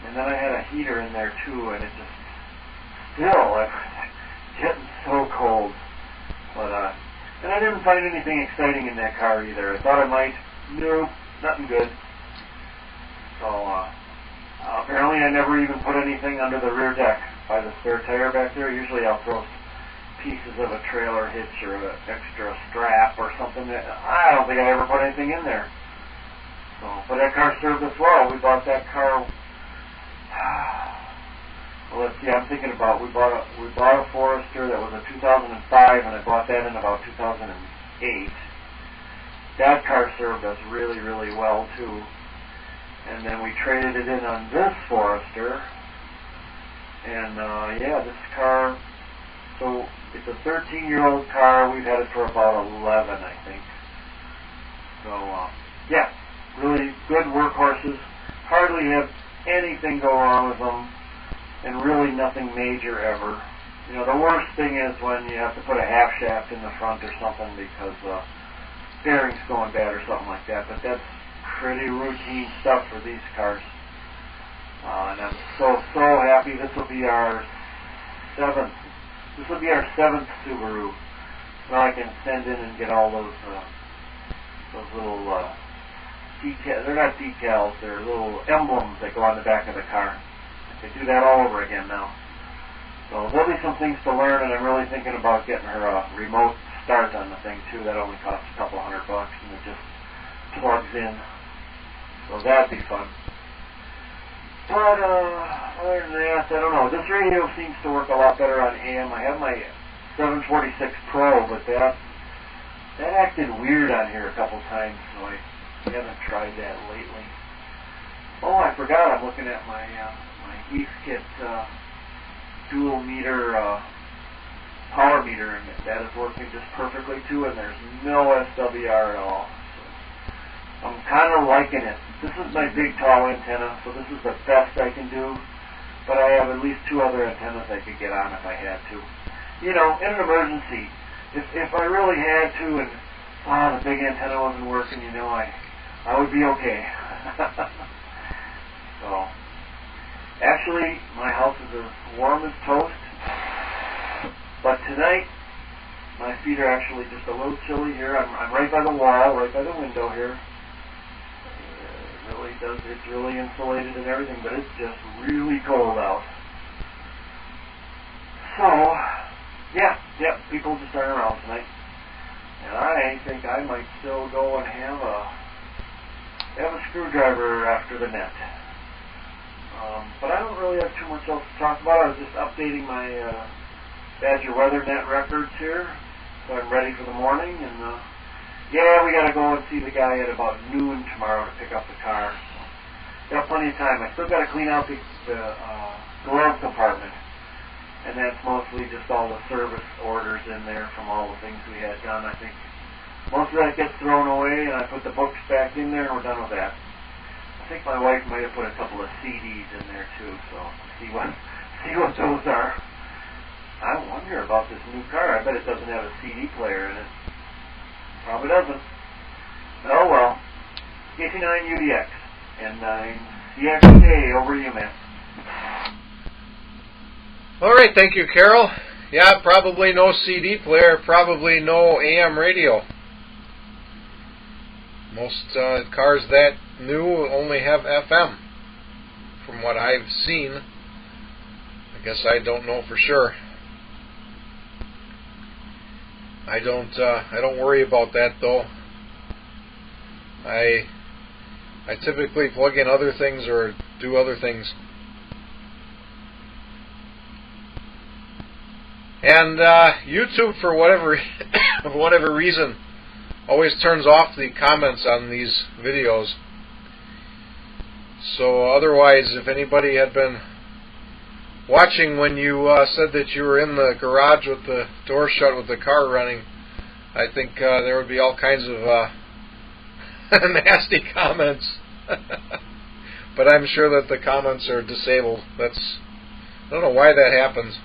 D: and then I had a heater in there too, and it just still getting so cold. But and I didn't find anything exciting in that car either. I thought I might. No, nothing good. So apparently I never even put anything under the rear deck by the spare tire back there. Usually I'll throw pieces of a trailer hitch or an extra strap or something. I don't think I ever put anything in there. So, but that car served us well. We bought that car. Well, let's see. I'm thinking about we bought a Forester that was a 2005, and I bought that in about 2008. That car served us really, really well too. And then we traded it in on this Forester, and yeah, this car. So it's a 13-year-old car. We've had it for about 11, I think. So yeah, really good workhorses. Hardly have anything go wrong with them, and really nothing major ever. You know, the worst thing is when you have to put a half shaft in the front or something because bearing's going bad or something like that. But that's pretty routine stuff for these cars. And I'm so happy. This will be our seventh Subaru. Now I can send in and get all those little decals. They're not decals. They're little emblems that go on the back of the car. They do that all over again now. So there'll be some things to learn, and I'm really thinking about getting her a remote start on the thing too. That only costs a couple $100, and it just plugs in. So that'd be fun. But other than that, I don't know. This radio seems to work a lot better on AM. I have my 746 Pro, but that acted weird on here a couple times, so I haven't tried that lately. Oh, I forgot. I'm looking at my Heathkit dual meter power meter, and that is working just perfectly too, and there's no SWR at all. So I'm kind of liking it. This is my big tall antenna, so this is the best I can do, but I have at least 2 other antennas I could get on if I had to. You know, in an emergency, if I really had to and the big antenna wasn't working, you know, I would be okay. So, actually, my house is as warm as toast, but tonight, My feet are actually just a little chilly here. I'm right by the wall, right by the window here. It's really insulated and everything, but it's just really cold out. So, yeah, people just aren't around tonight. And I think I might still go and have a screwdriver after the net. But I don't really have too much else to talk about. I was just updating my Badger Weather Net records here, so I'm ready for the morning. And yeah, we got to go and see the guy at about noon tomorrow to pick up the car. Got plenty of time. I still got to clean out the glove compartment, and that's mostly just all the service orders in there from all the things we had done. I think most of that gets thrown away, and I put the books back in there, and we're done with that. I think my wife might have put a couple of CDs in there too, so see what those are. I wonder about this new car. I bet it doesn't have a CD player in it. Probably doesn't. Oh well. KC9UDX and 9CXK, over to you, man.
A: All right, thank you, Carol. Yeah, probably no CD player, probably no AM radio. Most cars that new only have FM, from what I've seen. I guess I don't know for sure. I don't worry about that though. I typically plug in other things or do other things. And YouTube, for whatever reason, always turns off the comments on these videos. So otherwise, if anybody had been watching when you said that you were in the garage with the door shut with the car running, I think there would be all kinds of nasty comments. But I'm sure that the comments are disabled. I don't know why that happens.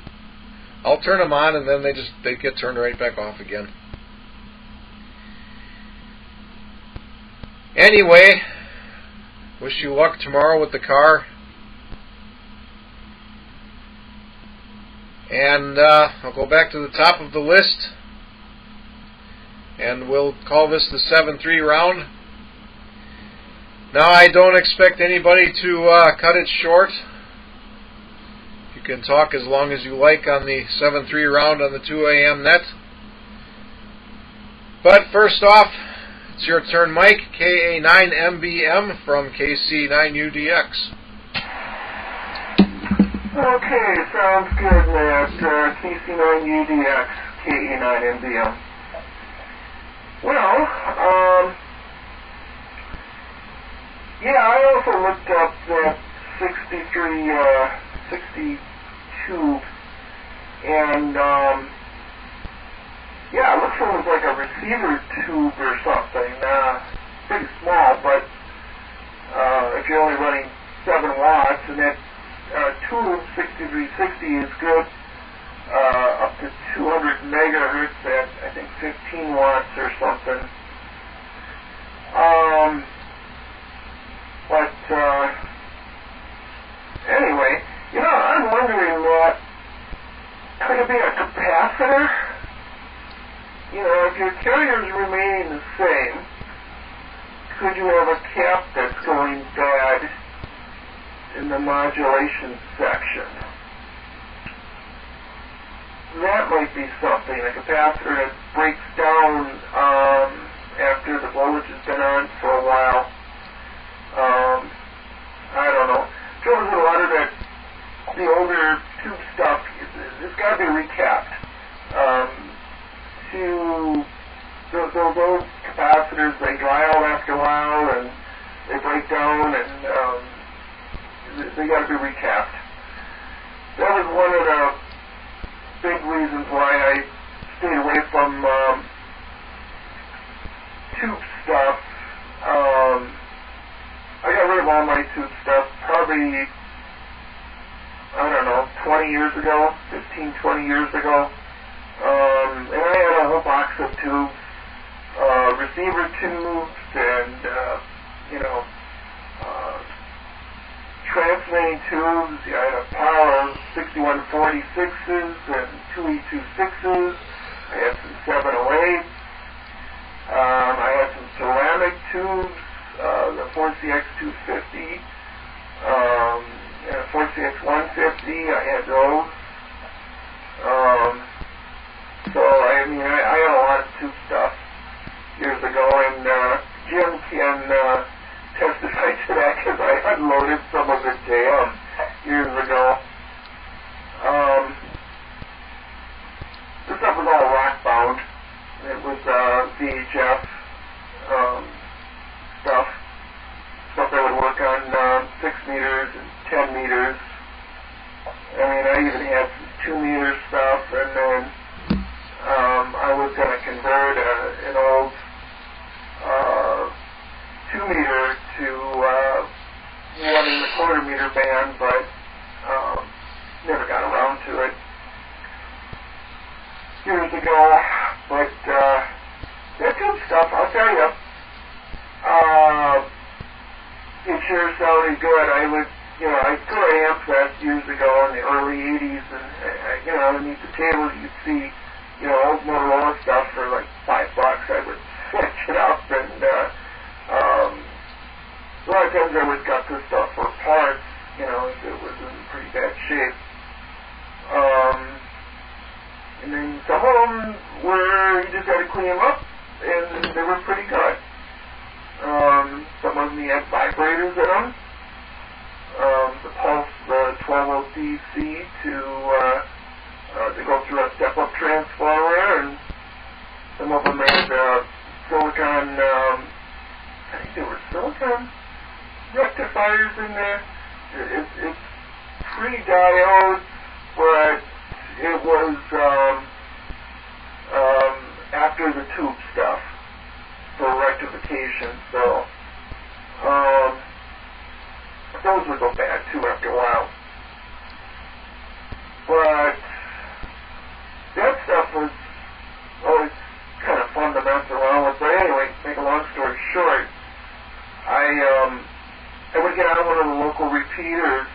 A: I'll turn them on and then they get turned right back off again. Anyway, wish you luck tomorrow with the car. And I'll go back to the top of the list, and we'll call this the 7-3 round. Now, I don't expect anybody to cut it short. You can talk as long as you like on the 7-3 round on the 2 a.m. net. But first off, it's your turn, Mike, KA9MBM from KC9UDX.
B: Okay, sounds good, Matt. KC9UDX, KA9MBM. Well, yeah, I also looked up that 62, and yeah, it looks almost like a receiver tube or something. Pretty small, but if you're only running 7 watts, and that tube 6360 is good up to 200 megahertz at I think 15 watts or something. But anyway, I'm wondering that could it be a capacitor? If your carriers remain the same, could you have a cap that's going bad in the modulation section? That might be something, a capacitor that breaks down after the voltage has been on for a while. I don't know. Trouble with a lot of the older tube stuff, it's got to be recapped. Those capacitors, they dry out after a while and they break down, and they got to be recapped. That was one of the big reasons why I stayed away from tube stuff. I got rid of all my tube stuff probably, 20 years ago, 15, 20 years ago. And I had a whole box of tubes, receiver tubes, and, transmitting tubes. I had a pile of 6146s and 2E26s. I had some 708s. I had some ceramic tubes, the 4CX250, and a 4CX150. I had those. So, I mean, I had a lot of tube stuff years ago, and Jim can testify to that because I unloaded some of it to him years ago. This stuff was all rock bound. It was VHF stuff that would work on 6 meters and 10 meters. I mean, I even had some 2 meter stuff, and then I was going to convert an old 2 meter to 1 1/4 meter band, but never got around to it years ago. But that tube stuff, I'll tell you, it sure sounded good. I put an amp fest years ago in the early 80s, and underneath the table you'd see, old Motorola stuff for like $5. I would switch it up, and a lot of times I would gut this stuff for parts, if it was in pretty bad shape. And then some of them were, you just had to clean them up, and they were pretty good. Some of them had vibrators in them. The pulse, the 12 volt DC to go through a step-up transformer, and some of them had silicon, I think there were silicon rectifiers in there. It's pre-diode, but it was after the tube stuff for rectification, so those would go bad too after a while. But that stuff was always kind of fun to mess around with. But anyway, make a long story short, I would get on one of the local repeaters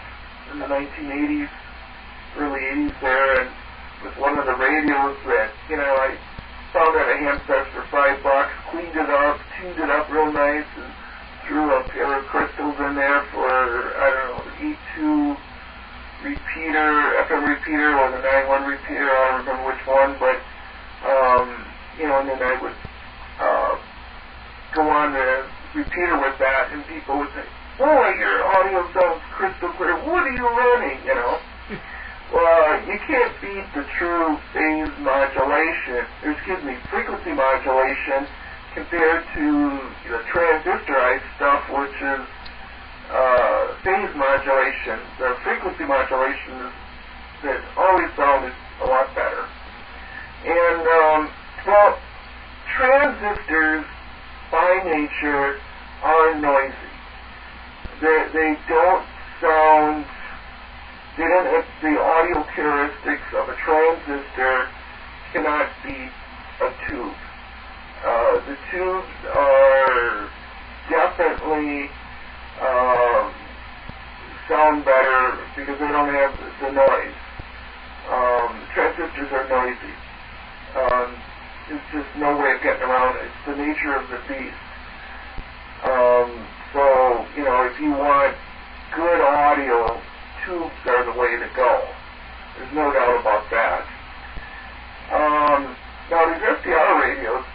B: in the 1980s, early 80s there, and with one of the radios that, I found at a handset for $5, cleaned it up, tuned it up real nice, and threw a pair of crystals in there for, I don't know, the E2 repeater, FM repeater, or the 91 repeater, I don't remember which one, but, and then I would go on the repeater with that, and people would say, boy, your audio sounds crystal clear, what are you running, Well, you can't beat the true phase modulation, frequency modulation compared to the transistorized stuff, which is phase modulation. The frequency modulation that always sounded a lot better. And, transistors by nature are noisy. They don't sound, the audio characteristics of a transistor cannot beat a tube. The tubes are definitely sound better because they don't have the noise. Transistors are noisy. There's just no way of getting around it. It's the nature of the beast. So, if you want good audio, tubes are the way to go. There's no doubt about that. Now, these SDR radios,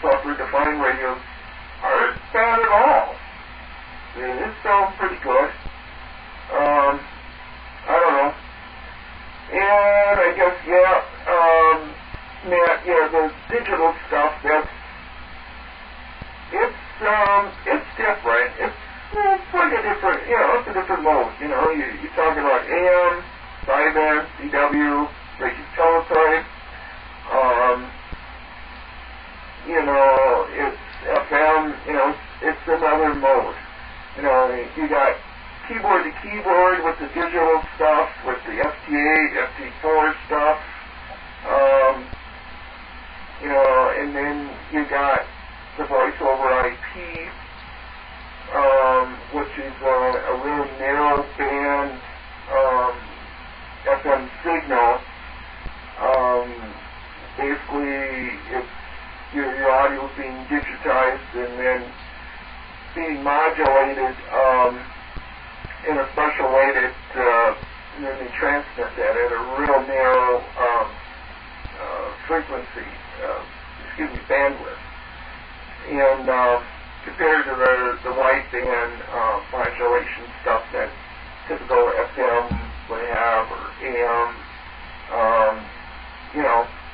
B: software-defined radios, aren't bad at all. It sounds pretty good. I don't know. And I guess, the digital stuff, it's different. It's like a different, it's a different mode. You're talking about AM, sideband, CW, radio teletype. It's FM. It's another mode. You got keyboard to keyboard with the digital stuff, with the FT8, FT4 stuff. And then you got the voice over IP, which is a really narrow band FM signal. basically your audio is being digitized and then being modulated in a special way that and then they transmit that at a real narrow frequency, bandwidth. And compared to the wideband modulation stuff that typical FM would have, or AM,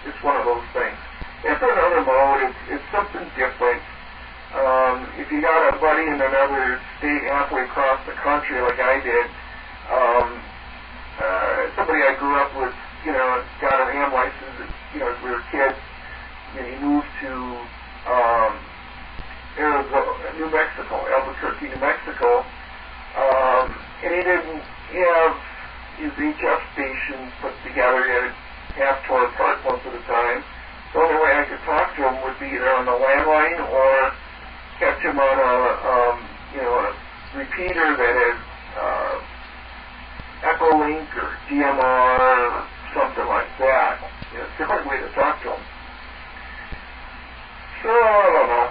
B: it's one of those things. And for another mode, it's something different. If you got a buddy in another state halfway across the country like I did, somebody I grew up with, got a ham license, as we were kids, and he moved to Arizona, New Mexico, Albuquerque, New Mexico, and he didn't have his HF station put together. He had it half torn apart most of the time. The only way I could talk to him would be either on the landline or catch him on a repeater that had Echolink or DMR or something like that. It's the only way to talk to him. So, I don't know.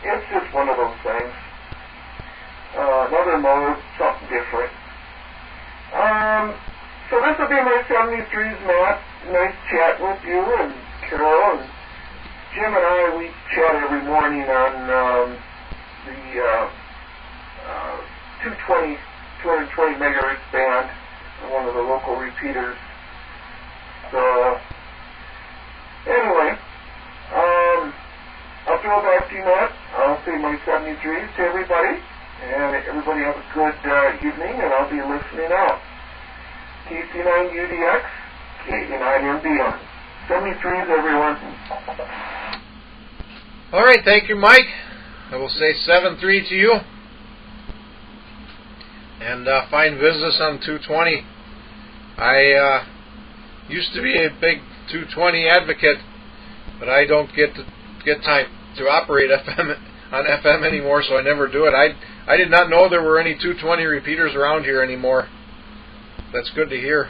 B: It's just one of those things. Another mode, something different. So this will be my 73s, Matt. Nice chat with you and Carol and Jim and I. We chat every morning on the 220 megahertz band on one of the local repeaters. So anyway, I'll throw it back to you, Matt. I'll say my 73s to everybody, and everybody have a good evening, and I'll be listening out. KC9UDX, KC9MD. 73s, everyone.
A: All right, thank you, Mike. I will say 7-3 to you. And fine business on 220. I used to be a big 220 advocate, but I don't get time to operate FM on FM anymore, so I never do it. I did not know there were any 220 repeaters around here anymore. That's good to hear.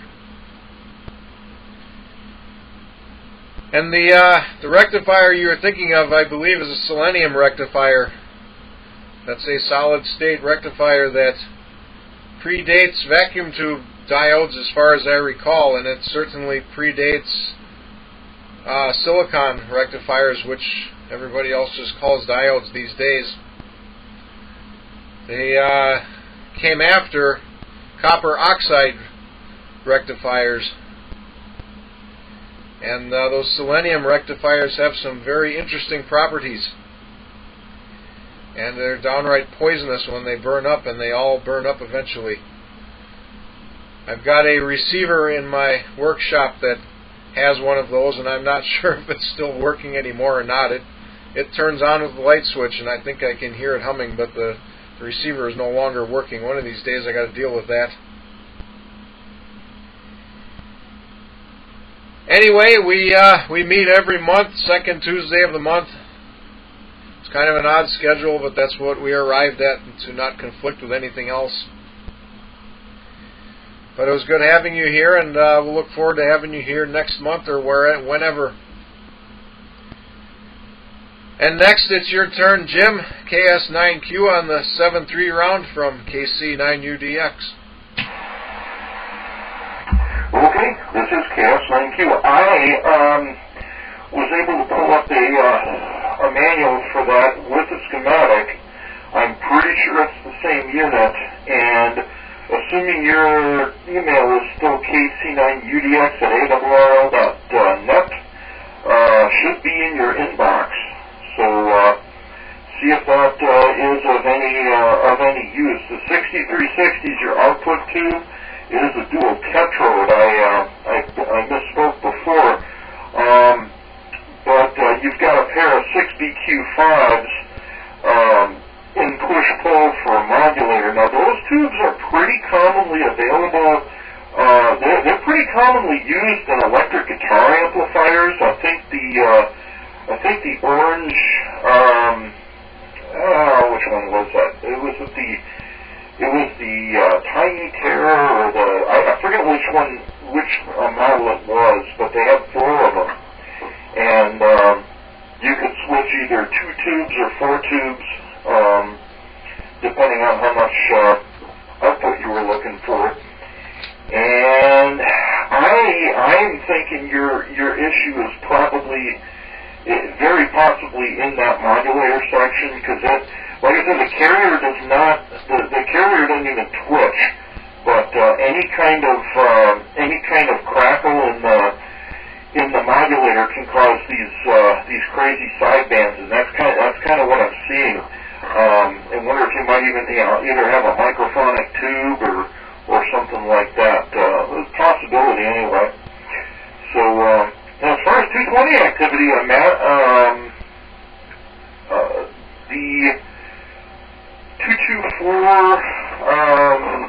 A: And the rectifier you were thinking of, I believe, is a selenium rectifier. That's a solid state rectifier that predates vacuum tube diodes as far as I recall, and it certainly predates silicon rectifiers, which everybody else just calls diodes these days. They came after copper oxide rectifiers, and those selenium rectifiers have some very interesting properties, and they're downright poisonous when they burn up, and they all burn up eventually. I've got a receiver in my workshop that has one of those, and I'm not sure if it's still working anymore or not. It turns on with the light switch, and I think I can hear it humming, but the receiver is no longer working. One of these days I got to deal with that. Anyway, we meet every month, second Tuesday of the month. It's kind of an odd schedule, but that's what we arrived at to not conflict with anything else. But it was good having you here, and we'll look forward to having you here next month or whenever. And next, it's your turn, Jim, KS9Q on the 7-3 round from KC9UDX.
C: Okay, this is KS9Q. I was able to pull up a manual for that with a schematic. I'm pretty sure it's the same unit, and assuming your email is still kc9udx@awrl.net, should be in your inbox. So see if that is of any use. The 6360 is your output tube. It is a dual tetrode. I misspoke before, but you've got a pair of 6BQ5s in push-pull for a modulator. Now those tubes are pretty commonly available. They're pretty commonly used in electric guitar amplifiers. I think the orange, which one was that? It was the Tiny Terror, or I forget which model it was, but they had 4 of them. 2 tubes or 4 tubes, depending on how much output you were looking for. And I'm thinking your issue is probably very possibly in that modulator section, because that, like I said, the carrier does not, the carrier doesn't even twitch, but any kind of crackle in the modulator can cause these crazy sidebands, and that's kind of what I'm seeing. I wonder if you might even either have a microphonic tube or something like that. There's a possibility anyway. So now as far as 220 activity, Matt, the 224.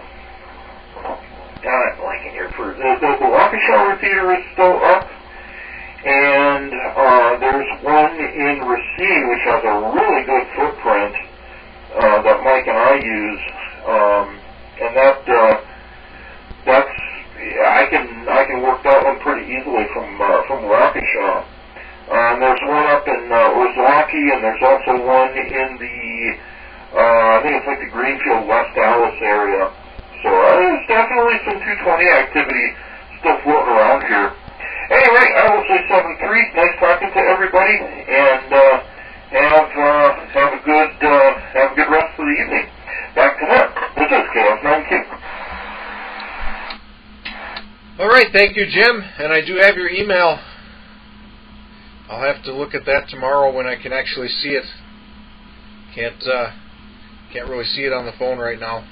C: I'm blanking here. For the Waukesha repeater is still up, and there's one in Racine which has a really good footprint that Mike and I use, and that's I can work that one pretty easily from Waukesha. There's one up in Ozaki, and there's also one in the I think it's like the Greenfield, West Dallas area. So there's definitely some 220 activity still floating around here. Anyway, I will say 7-3. Nice talking to everybody, and have a good rest of the evening. Back to them. This is KS9Q.
A: All right, thank you, Jim. And I do have your email. I'll have to look at that tomorrow when I can actually see it. Can't really see it on the phone right now.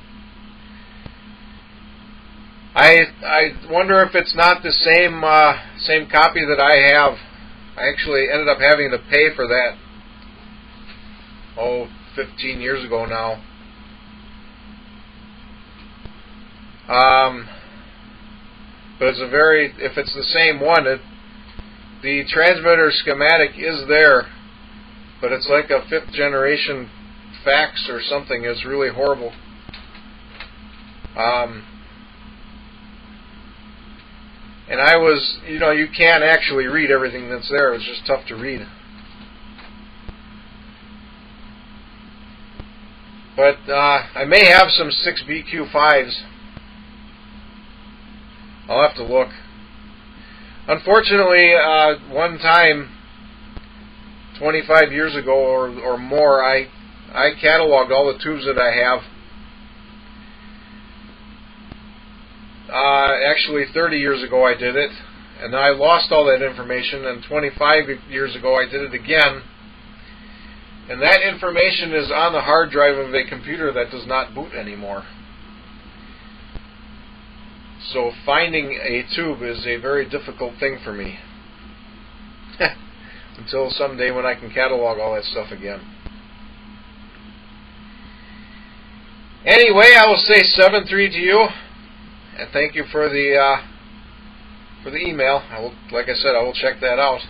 A: I wonder if it's not the same copy that I have. I actually ended up having to pay for that 15 years ago now. But if it's the same one, the transmitter schematic is there, but it's like a 5th generation fax or something. It's really horrible. And I was, you can't actually read everything that's there. It was just tough to read. But I may have some 6BQ5s. I'll have to look. Unfortunately, one time, 25 years ago or more, I cataloged all the tubes that I have. Actually, 30 years ago I did it, and I lost all that information, and 25 years ago I did it again. And that information is on the hard drive of a computer that does not boot anymore. So finding a tube is a very difficult thing for me. Until someday when I can catalog all that stuff again. Anyway, I will say 7-3 to you, and thank you for the email. Like I said, I will check that out.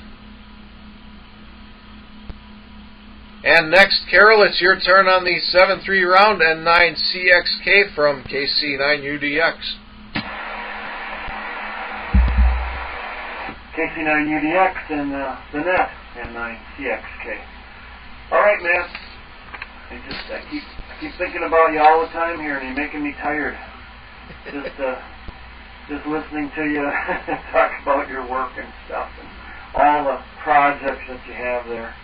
A: And next, Carol, it's your turn on the 7-3 round N9CXK from KC9UDX.
D: KC9UDX and the net N9CXK. All right, man. I keep thinking about you all the time here, and you're making me tired. Just listening to you talk about your work and stuff, and all the projects that you have there.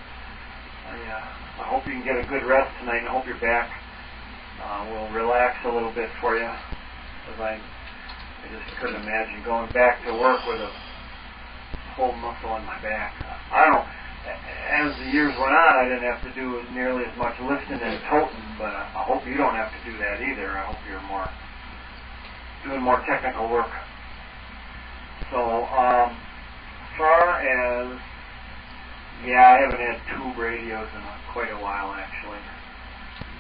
D: I hope you can get a good rest tonight, and I hope your back will relax a little bit for you. Because I just couldn't imagine going back to work with a whole muscle in my back. I don't know. As the years went on, I didn't have to do nearly as much lifting and toting, but I hope you don't have to do that either. I hope you're doing more technical work. So, far as I haven't had tube radios in quite a while, actually.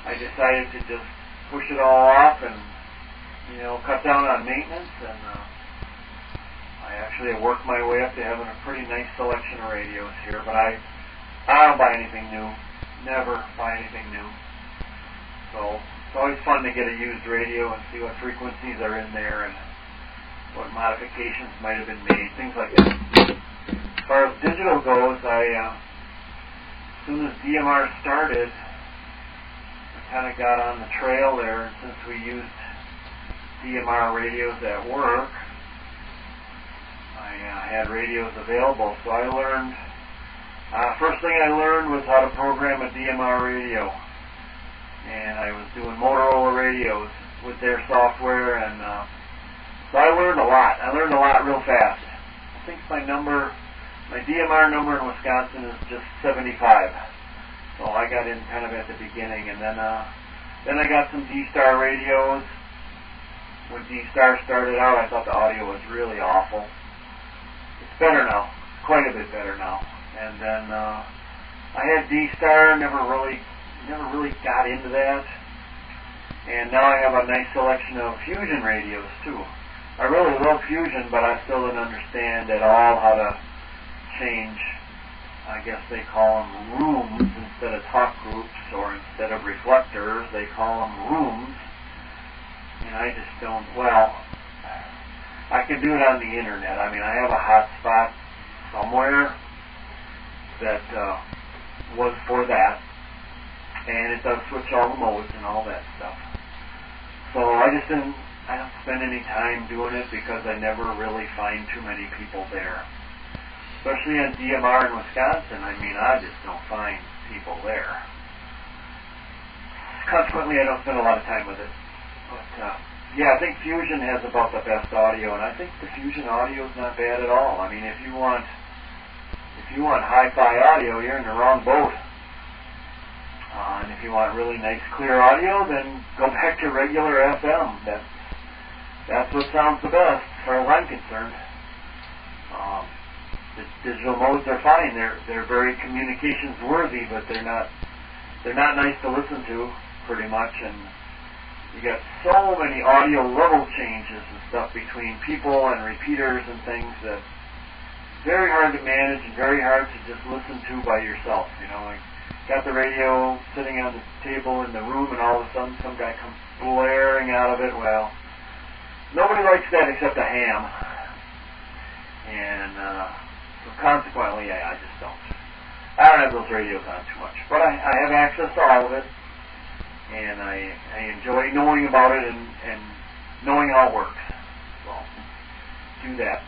D: I decided to just push it all off and, cut down on maintenance, and I actually worked my way up to having a pretty nice selection of radios here, but I don't buy anything new. Never buy anything new. So it's always fun to get a used radio and see what frequencies are in there and what modifications might have been made, things like that. As far as digital goes, I soon as DMR started, I kind of got on the trail there. Since we used DMR radios at work, I had radios available. So I learned, first thing I learned was how to program a DMR radio. And I was doing Motorola radios with their software, and so I learned a lot. I learned a lot real fast. I think my DMR number in Wisconsin is just 75. So I got in kind of at the beginning, and then I got some D-Star radios. When D-Star started out, I thought the audio was really awful. It's better now, quite a bit better now. And then I had D-Star, never really got into that. And now I have a nice selection of Fusion radios too. I really love Fusion, but I still don't understand at all how to change, I guess they call them rooms instead of talk groups, or instead of reflectors, they call them rooms. And I just don't, well, I can do it on the internet. I mean, I have a hotspot somewhere that was for that, and it does switch all the modes and all that stuff. So I don't spend any time doing it because I never really find too many people there. Especially on DMR in Wisconsin, I mean, I just don't find people there. Consequently, I don't spend a lot of time with it. But, yeah, I think Fusion has about the best audio, and I think the Fusion audio is not bad at all. I mean, if you want hi-fi audio, you're in the wrong boat. And if you want really nice, clear audio, then go back to regular FM. That's what sounds the best, as far as I'm concerned. The digital modes are fine. They're very communications worthy, but they're not nice to listen to, pretty much. And you got so many audio level changes and stuff between people and repeaters and things that very hard to manage and very hard to just listen to by yourself. You know, like got the radio sitting on the table in the room, and all of a sudden some guy comes blaring out of it. Well, nobody likes that except a ham. And so consequently, I just don't. I don't have those radios on too much. But I have access to all of it. And I enjoy knowing about it and knowing how it works. So, do that.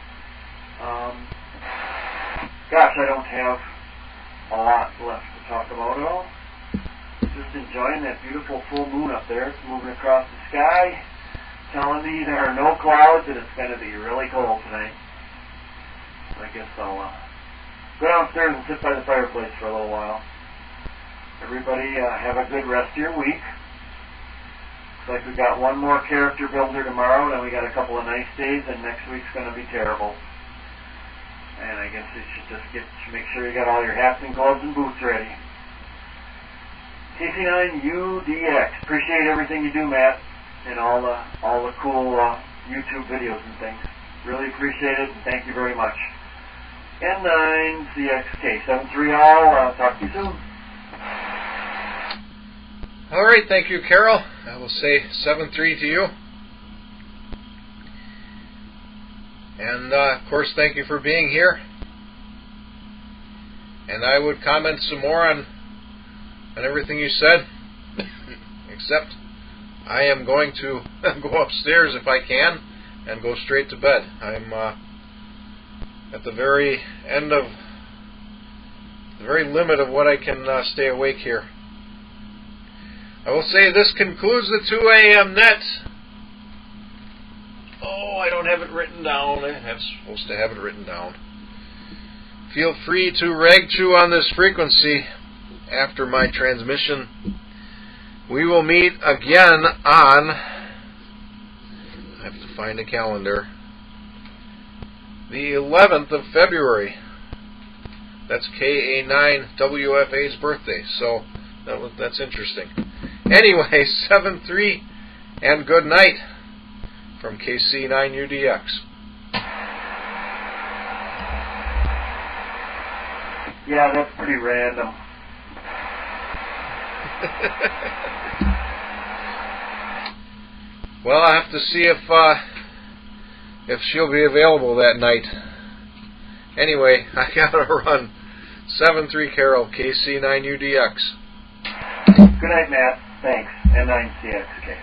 D: Gosh, I don't have a lot left to talk about at all. Just enjoying that beautiful full moon up there. It's moving across the sky, telling me there are no clouds and it's going to be really cold tonight. So I guess I'll go downstairs and sit by the fireplace for a little while. Everybody have a good rest of your week. Looks like we got one more character builder tomorrow, then we got a couple of nice days, and next week's going to be terrible. And I guess you should just make sure you got all your hats and gloves and boots ready. KC9UDX. Appreciate everything you do, Matt, and all the cool YouTube videos and things. Really appreciate it, and thank you very much. N9CXK73 all. Talk to you soon.
A: All right, thank you, Carol. I will say 7-3 to you. And, of course, thank you for being here. And I would comment some more on everything you said, except I am going to go upstairs if I can and go straight to bed. I'm at the very end of the very limit of what I can stay awake here. I will say this concludes the 2 a.m. net. Oh, I don't have it written down. I'm supposed to have it written down. Feel free to rag chew on this frequency after my transmission. We will meet again on, I have to find a calendar, the 11th of February. That's KA9WFA's birthday, so that's interesting. Anyway, 7-3 and good night from KC9UDX.
D: Yeah, that's pretty random.
A: Well, I'll have to see if she'll be available that night. Anyway, I gotta run. 73 Carol, KC9UDX.
D: Good night, Matt. Thanks. N9CXK.